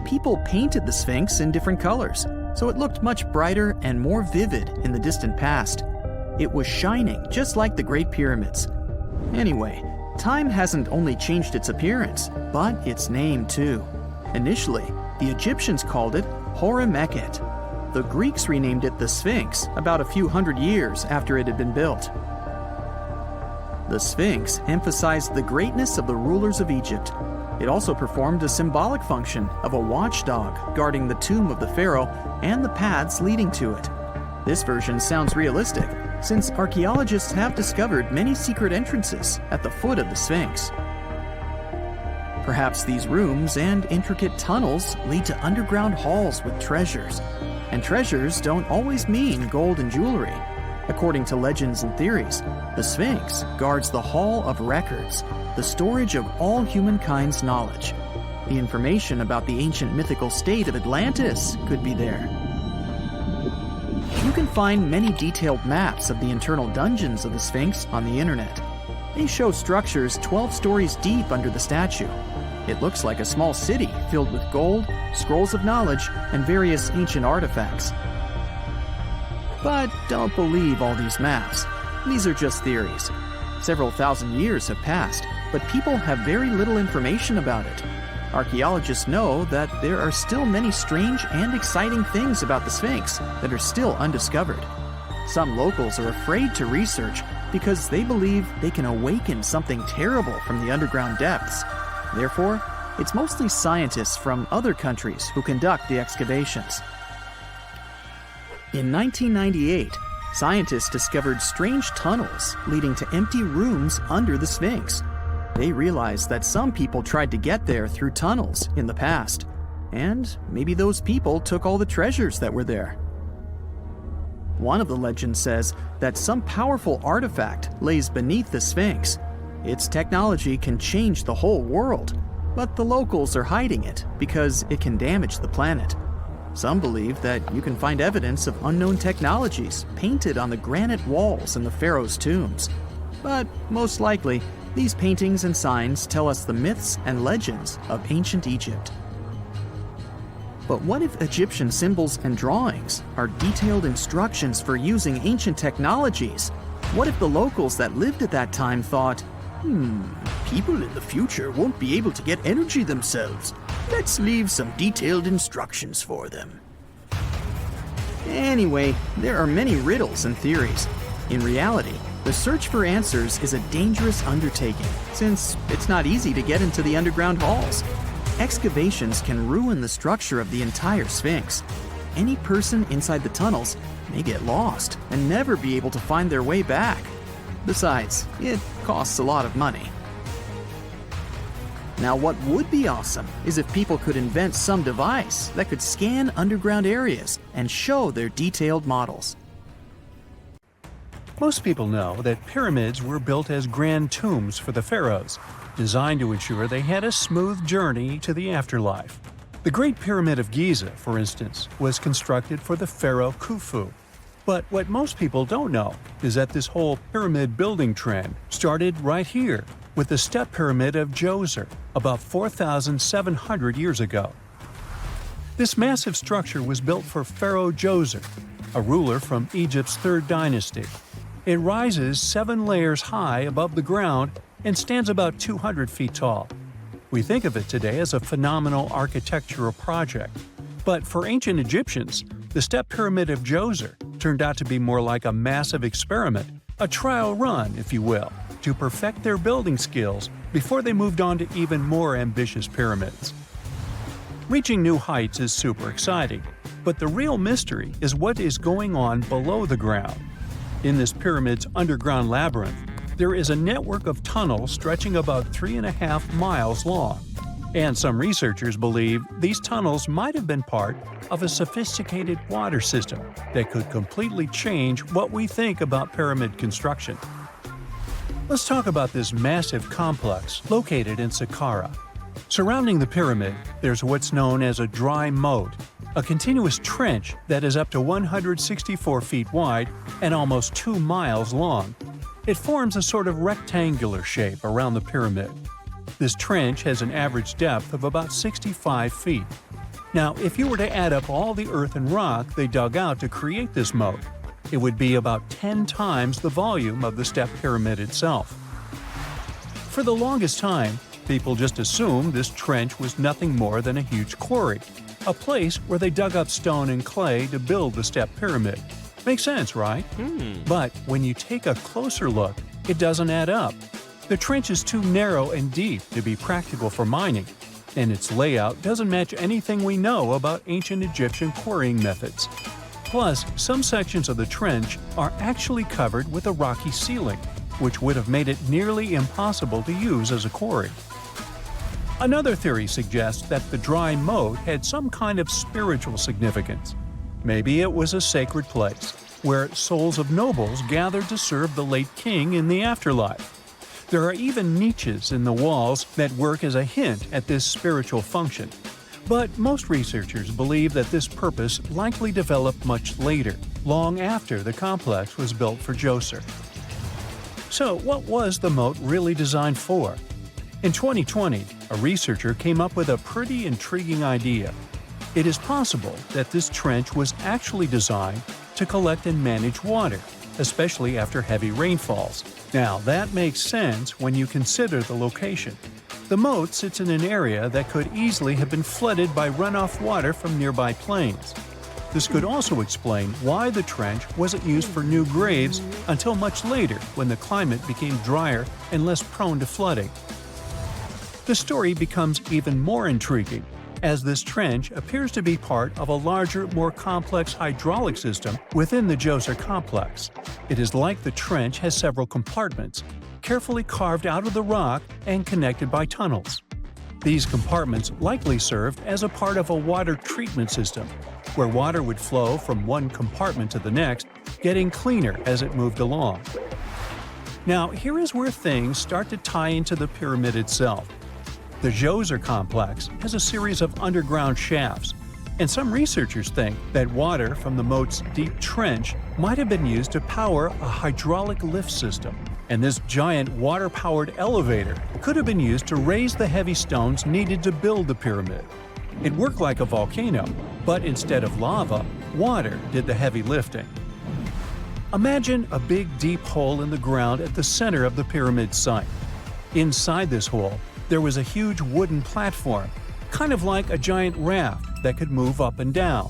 People painted the Sphinx in different colors, so it looked much brighter and more vivid in the distant past. It was shining just like the Great Pyramids. Anyway, time hasn't only changed its appearance, but its name too. Initially, the Egyptians called it Hor-Mekhet. The Greeks renamed it the Sphinx about a few hundred years after it had been built. The Sphinx emphasized the greatness of the rulers of Egypt. It also performed a symbolic function of a watchdog guarding the tomb of the pharaoh and the paths leading to it. This version sounds realistic, since archaeologists have discovered many secret entrances at the foot of the Sphinx. Perhaps these rooms and intricate tunnels lead to underground halls with treasures. And treasures don't always mean gold and jewelry. According to legends and theories, the Sphinx guards the Hall of Records, the storage of all humankind's knowledge. The information about the ancient mythical state of Atlantis could be there. You can find many detailed maps of the internal dungeons of the Sphinx on the internet. They show structures 12 stories deep under the statue. It looks like a small city filled with gold, scrolls of knowledge, and various ancient artifacts. But don't believe all these maps. These are just theories. Several thousand years have passed, but people have very little information about it. Archaeologists know that there are still many strange and exciting things about the Sphinx that are still undiscovered. Some locals are afraid to research because they believe they can awaken something terrible from the underground depths. Therefore, it's mostly scientists from other countries who conduct the excavations. In 1998, scientists discovered strange tunnels leading to empty rooms under the Sphinx. They realized that some people tried to get there through tunnels in the past, and maybe those people took all the treasures that were there. One of the legends says that some powerful artifact lays beneath the Sphinx. Its technology can change the whole world, but the locals are hiding it because it can damage the planet. Some believe that you can find evidence of unknown technologies painted on the granite walls in the pharaohs' tombs. But most likely, these paintings and signs tell us the myths and legends of ancient Egypt. But what if Egyptian symbols and drawings are detailed instructions for using ancient technologies? What if the locals that lived at that time thought, people in the future won't be able to get energy themselves. Let's leave some detailed instructions for them. Anyway, there are many riddles and theories. In reality, the search for answers is a dangerous undertaking, since it's not easy to get into the underground halls. Excavations can ruin the structure of the entire Sphinx. Any person inside the tunnels may get lost and never be able to find their way back. Besides, it costs a lot of money. Now, what would be awesome is if people could invent some device that could scan underground areas and show their detailed models. Most people know that pyramids were built as grand tombs for the pharaohs, designed to ensure they had a smooth journey to the afterlife. The Great Pyramid of Giza, for instance, was constructed for the pharaoh Khufu. But what most people don't know is that this whole pyramid building trend started right here with the step pyramid of Djoser about 4,700 years ago. This massive structure was built for Pharaoh Djoser, a ruler from Egypt's 3rd dynasty. It rises 7 layers high above the ground and stands about 200 feet tall. We think of it today as a phenomenal architectural project. But for ancient Egyptians, the step pyramid of Djoser turned out to be more like a massive experiment, a trial run, if you will, to perfect their building skills before they moved on to even more ambitious pyramids. Reaching new heights is super exciting, but the real mystery is what is going on below the ground. In this pyramid's underground labyrinth, there is a network of tunnels stretching about 3.5 miles long. And some researchers believe these tunnels might have been part of a sophisticated water system that could completely change what we think about pyramid construction. Let's talk about this massive complex located in Saqqara. Surrounding the pyramid, there's what's known as a dry moat, a continuous trench that is up to 164 feet wide and almost 2 miles long. It forms a sort of rectangular shape around the pyramid. This trench has an average depth of about 65 feet. Now, if you were to add up all the earth and rock they dug out to create this moat, it would be about 10 times the volume of the step pyramid itself. For the longest time, people just assumed this trench was nothing more than a huge quarry, a place where they dug up stone and clay to build the step pyramid. Makes sense, right? But when you take a closer look, it doesn't add up. The trench is too narrow and deep to be practical for mining, and its layout doesn't match anything we know about ancient Egyptian quarrying methods. Plus, some sections of the trench are actually covered with a rocky ceiling, which would have made it nearly impossible to use as a quarry. Another theory suggests that the dry moat had some kind of spiritual significance. Maybe it was a sacred place, where souls of nobles gathered to serve the late king in the afterlife. There are even niches in the walls that work as a hint at this spiritual function. But most researchers believe that this purpose likely developed much later, long after the complex was built for Djoser. So, what was the moat really designed for? In 2020, a researcher came up with a pretty intriguing idea. It is possible that this trench was actually designed to collect and manage water, especially after heavy rainfalls. Now, that makes sense when you consider the location. The moat sits in an area that could easily have been flooded by runoff water from nearby plains. This could also explain why the trench wasn't used for new graves until much later when the climate became drier and less prone to flooding. The story becomes even more intriguing, as this trench appears to be part of a larger, more complex hydraulic system within the Djoser complex. It is like the trench has several compartments, carefully carved out of the rock and connected by tunnels. These compartments likely served as a part of a water treatment system, where water would flow from one compartment to the next, getting cleaner as it moved along. Now, here is where things start to tie into the pyramid itself. The Djoser complex has a series of underground shafts, and some researchers think that water from the moat's deep trench might have been used to power a hydraulic lift system, and this giant water-powered elevator could have been used to raise the heavy stones needed to build the pyramid. It worked like a volcano, but instead of lava, water did the heavy lifting. Imagine a big deep hole in the ground at the center of the pyramid site. Inside this hole, there was a huge wooden platform, kind of like a giant raft that could move up and down.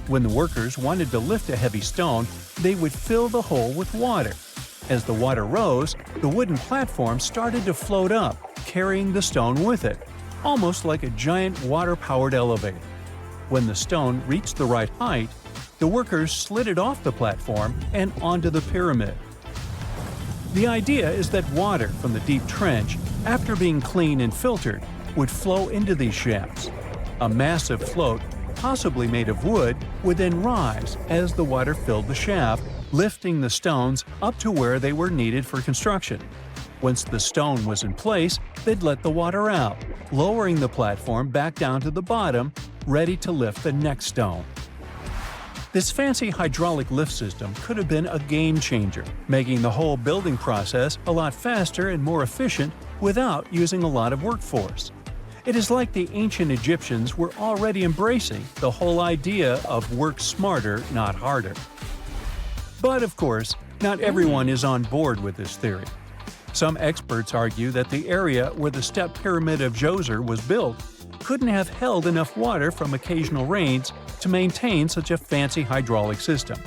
When the workers wanted to lift a heavy stone, they would fill the hole with water. As the water rose, the wooden platform started to float up, carrying the stone with it, almost like a giant water-powered elevator. When the stone reached the right height, the workers slid it off the platform and onto the pyramid. The idea is that water from the deep trench, after being cleaned and filtered, would flow into these shafts. A massive float, possibly made of wood, would then rise as the water filled the shaft, lifting the stones up to where they were needed for construction. Once the stone was in place, they'd let the water out, lowering the platform back down to the bottom, ready to lift the next stone. This fancy hydraulic lift system could have been a game changer, making the whole building process a lot faster and more efficient without using a lot of workforce. It is like the ancient Egyptians were already embracing the whole idea of work smarter, not harder. But of course, not everyone is on board with this theory. Some experts argue that the area where the step pyramid of Djoser was built couldn't have held enough water from occasional rains to maintain such a fancy hydraulic system.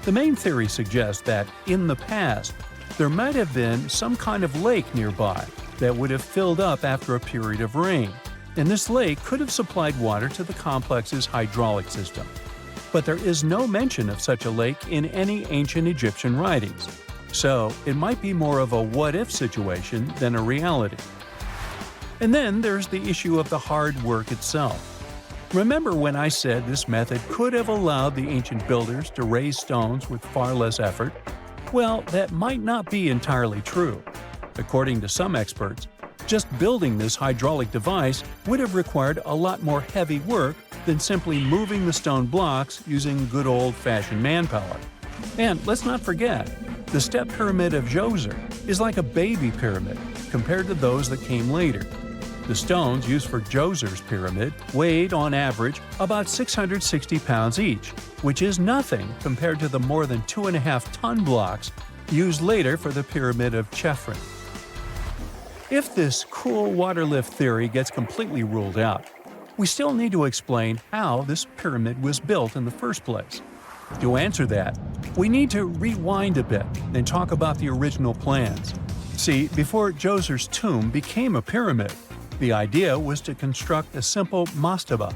The main theory suggests that, in the past, there might have been some kind of lake nearby that would have filled up after a period of rain, and this lake could have supplied water to the complex's hydraulic system. But there is no mention of such a lake in any ancient Egyptian writings, so it might be more of a what-if situation than a reality. And then there's the issue of the hard work itself. Remember when I said this method could have allowed the ancient builders to raise stones with far less effort? Well, that might not be entirely true. According to some experts, just building this hydraulic device would have required a lot more heavy work than simply moving the stone blocks using good old-fashioned manpower. And let's not forget, the step pyramid of Djoser is like a baby pyramid compared to those that came later. The stones used for Djoser's pyramid weighed, on average, about 660 pounds each, which is nothing compared to the more than 2.5-ton blocks used later for the pyramid of Chephren. If this cool water lift theory gets completely ruled out, we still need to explain how this pyramid was built in the first place. To answer that, we need to rewind a bit and talk about the original plans. See, before Djoser's tomb became a pyramid, the idea was to construct a simple mastaba.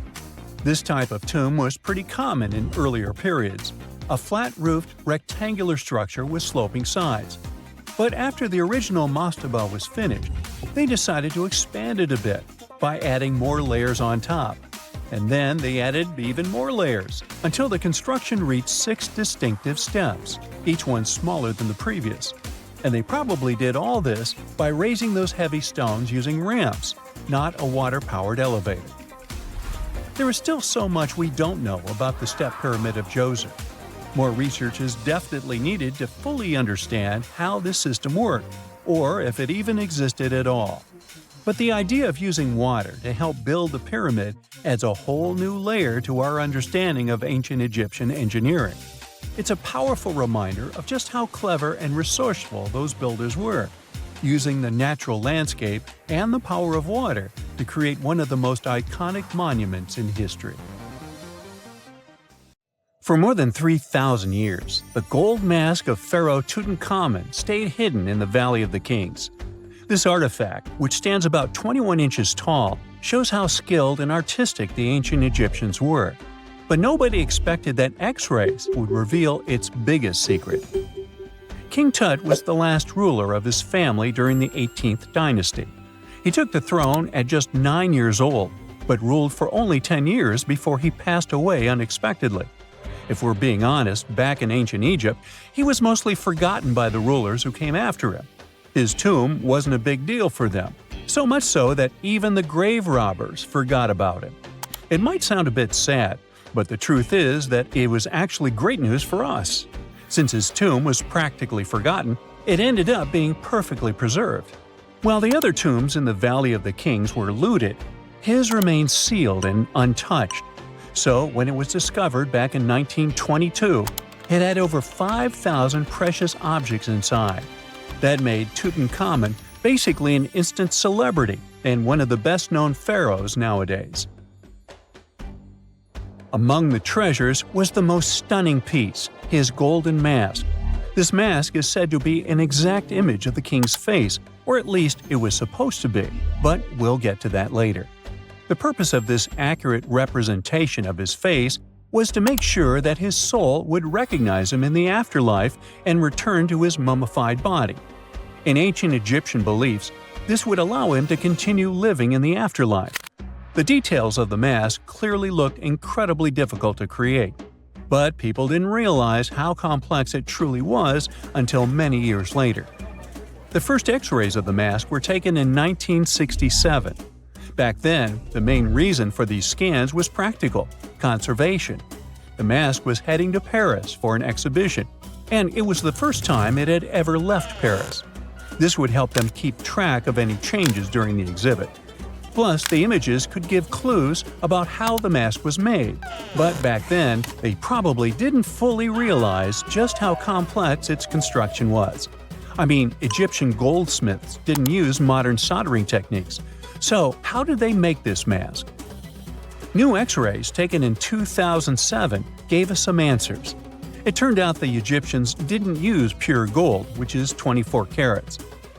This type of tomb was pretty common in earlier periods, a flat-roofed, rectangular structure with sloping sides. But after the original mastaba was finished, they decided to expand it a bit by adding more layers on top. And then they added even more layers, until the construction reached 6 distinctive steps, each one smaller than the previous. And they probably did all this by raising those heavy stones using ramps, not a water-powered elevator. There is still so much we don't know about the step pyramid of Djoser. More research is definitely needed to fully understand how this system worked, or if it even existed at all. But the idea of using water to help build the pyramid adds a whole new layer to our understanding of ancient Egyptian engineering. It's a powerful reminder of just how clever and resourceful those builders were, using the natural landscape and the power of water to create one of the most iconic monuments in history. For more than 3,000 years, the gold mask of Pharaoh Tutankhamun stayed hidden in the Valley of the Kings. This artifact, which stands about 21 inches tall, shows how skilled and artistic the ancient Egyptians were. But nobody expected that X-rays would reveal its biggest secret. King Tut was the last ruler of his family during the 18th dynasty. He took the throne at just 9 years old, but ruled for only 10 years before he passed away unexpectedly. If we're being honest, back in ancient Egypt, he was mostly forgotten by the rulers who came after him. His tomb wasn't a big deal for them, so much so that even the grave robbers forgot about him. It might sound a bit sad, but the truth is that it was actually great news for us. Since his tomb was practically forgotten, it ended up being perfectly preserved. While the other tombs in the Valley of the Kings were looted, his remained sealed and untouched. So when it was discovered back in 1922, it had over 5,000 precious objects inside. That made Tutankhamun basically an instant celebrity and one of the best-known pharaohs nowadays. Among the treasures was the most stunning piece, his golden mask. This mask is said to be an exact image of the king's face, or at least it was supposed to be, but we'll get to that later. The purpose of this accurate representation of his face was to make sure that his soul would recognize him in the afterlife and return to his mummified body. In ancient Egyptian beliefs, this would allow him to continue living in the afterlife. The details of the mask clearly looked incredibly difficult to create, but people didn't realize how complex it truly was until many years later. The first X-rays of the mask were taken in 1967. Back then, the main reason for these scans was practical – conservation. The mask was heading to Paris for an exhibition, and it was the first time it had ever left Paris. This would help them keep track of any changes during the exhibit. Plus, the images could give clues about how the mask was made, but back then, they probably didn't fully realize just how complex its construction was. I mean, Egyptian goldsmiths didn't use modern soldering techniques. So, how did they make this mask? New X-rays taken in 2007 gave us some answers. It turned out the Egyptians didn't use pure gold, which is 24 carats.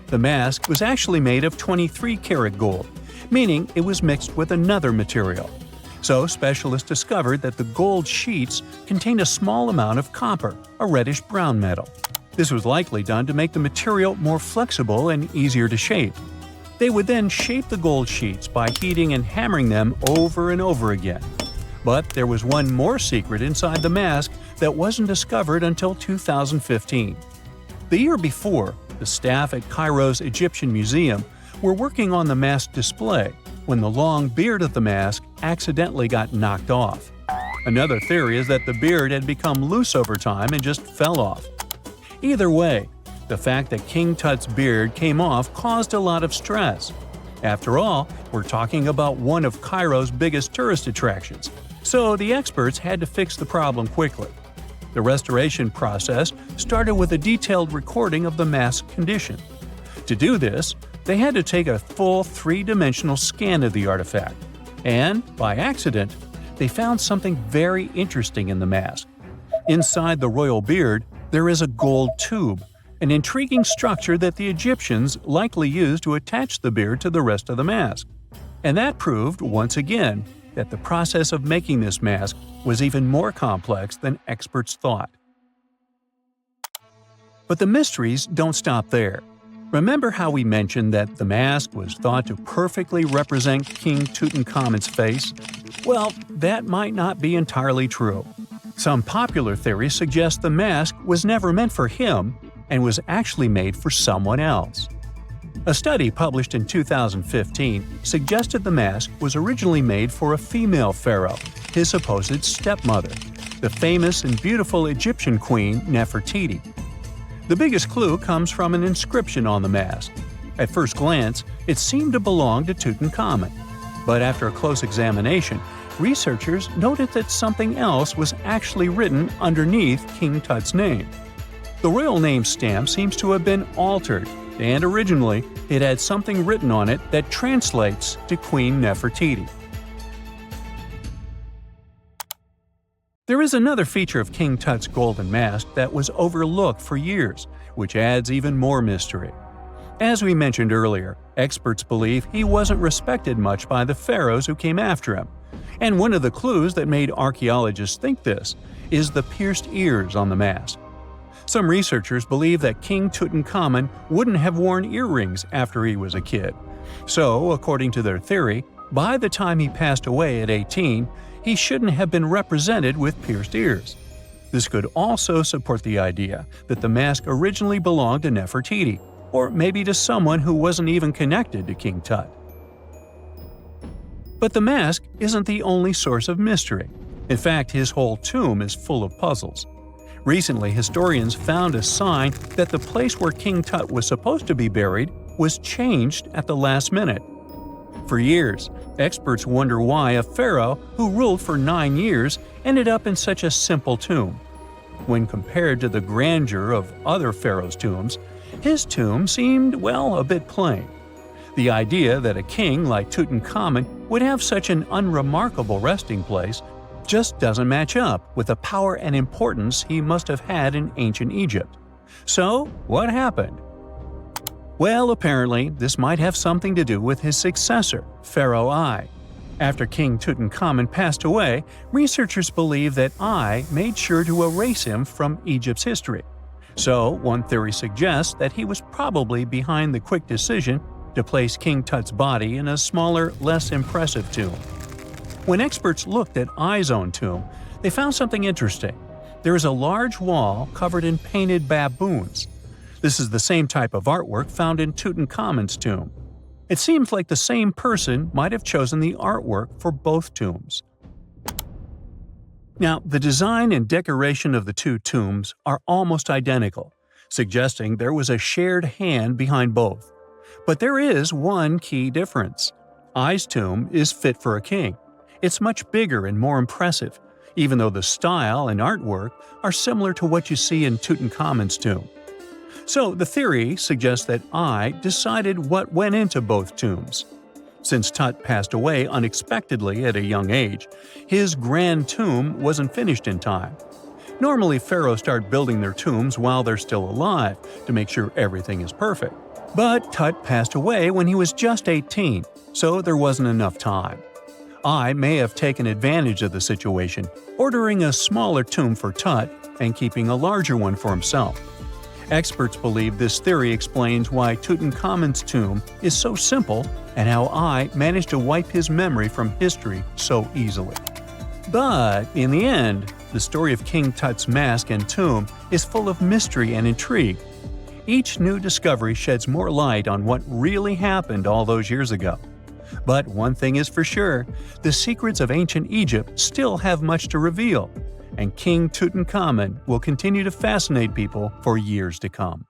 The mask was actually made of 23-karat gold, meaning it was mixed with another material. So specialists discovered that the gold sheets contained a small amount of copper, a reddish-brown metal. This was likely done to make the material more flexible and easier to shape. They would then shape the gold sheets by heating and hammering them over and over again. But there was one more secret inside the mask that wasn't discovered until 2015. The year before, the staff at Cairo's Egyptian Museum were working on the mask display when the long beard of the mask accidentally got knocked off. Another theory is that the beard had become loose over time and just fell off. Either way, the fact that King Tut's beard came off caused a lot of stress. After all, we're talking about one of Cairo's biggest tourist attractions, so the experts had to fix the problem quickly. The restoration process started with a detailed recording of the mask's condition. To do this, they had to take a full three-dimensional scan of the artifact, and, by accident, they found something very interesting in the mask. Inside the royal beard, there is a gold tube, an intriguing structure that the Egyptians likely used to attach the beard to the rest of the mask. And that proved, once again, that the process of making this mask was even more complex than experts thought. But the mysteries don't stop there. Remember how we mentioned that the mask was thought to perfectly represent King Tutankhamun's face? Well, that might not be entirely true. Some popular theories suggest the mask was never meant for him and was actually made for someone else. A study published in 2015 suggested the mask was originally made for a female pharaoh, his supposed stepmother, the famous and beautiful Egyptian queen Nefertiti. The biggest clue comes from an inscription on the mask. At first glance, it seemed to belong to Tutankhamun. But after a close examination, researchers noted that something else was actually written underneath King Tut's name. The royal name stamp seems to have been altered, and originally it had something written on it that translates to Queen Nefertiti. There is another feature of King Tut's golden mask that was overlooked for years, which adds even more mystery. As we mentioned earlier, experts believe he wasn't respected much by the pharaohs who came after him. And one of the clues that made archaeologists think this is the pierced ears on the mask. Some researchers believe that King Tutankhamun wouldn't have worn earrings after he was a kid. So, according to their theory, by the time he passed away at 18, he shouldn't have been represented with pierced ears. This could also support the idea that the mask originally belonged to Nefertiti, or maybe to someone who wasn't even connected to King Tut. But the mask isn't the only source of mystery. In fact, his whole tomb is full of puzzles. Recently, historians found a sign that the place where King Tut was supposed to be buried was changed at the last minute. For years, experts wonder why a pharaoh who ruled for 9 years ended up in such a simple tomb. When compared to the grandeur of other pharaohs' tombs, his tomb seemed, well, a bit plain. The idea that a king like Tutankhamun would have such an unremarkable resting place just doesn't match up with the power and importance he must have had in ancient Egypt. So, what happened? Well, apparently, this might have something to do with his successor, Pharaoh I. After King Tutankhamun passed away, researchers believe that I made sure to erase him from Egypt's history. So, one theory suggests that he was probably behind the quick decision to place King Tut's body in a smaller, less impressive tomb. When experts looked at I's own tomb, they found something interesting. There is a large wall covered in painted baboons. This is the same type of artwork found in Tutankhamun's tomb. It seems like the same person might have chosen the artwork for both tombs. Now, the design and decoration of the two tombs are almost identical, suggesting there was a shared hand behind both. But there is one key difference. I's tomb is fit for a king. It's much bigger and more impressive, even though the style and artwork are similar to what you see in Tutankhamun's tomb. So the theory suggests that I decided what went into both tombs. Since Tut passed away unexpectedly at a young age, his grand tomb wasn't finished in time. Normally, pharaohs start building their tombs while they're still alive to make sure everything is perfect. But Tut passed away when he was just 18, so there wasn't enough time. I may have taken advantage of the situation, ordering a smaller tomb for Tut and keeping a larger one for himself. Experts believe this theory explains why Tutankhamun's tomb is so simple and how I managed to wipe his memory from history so easily. But in the end, the story of King Tut's mask and tomb is full of mystery and intrigue. Each new discovery sheds more light on what really happened all those years ago. But one thing is for sure, the secrets of ancient Egypt still have much to reveal, and King Tutankhamun will continue to fascinate people for years to come.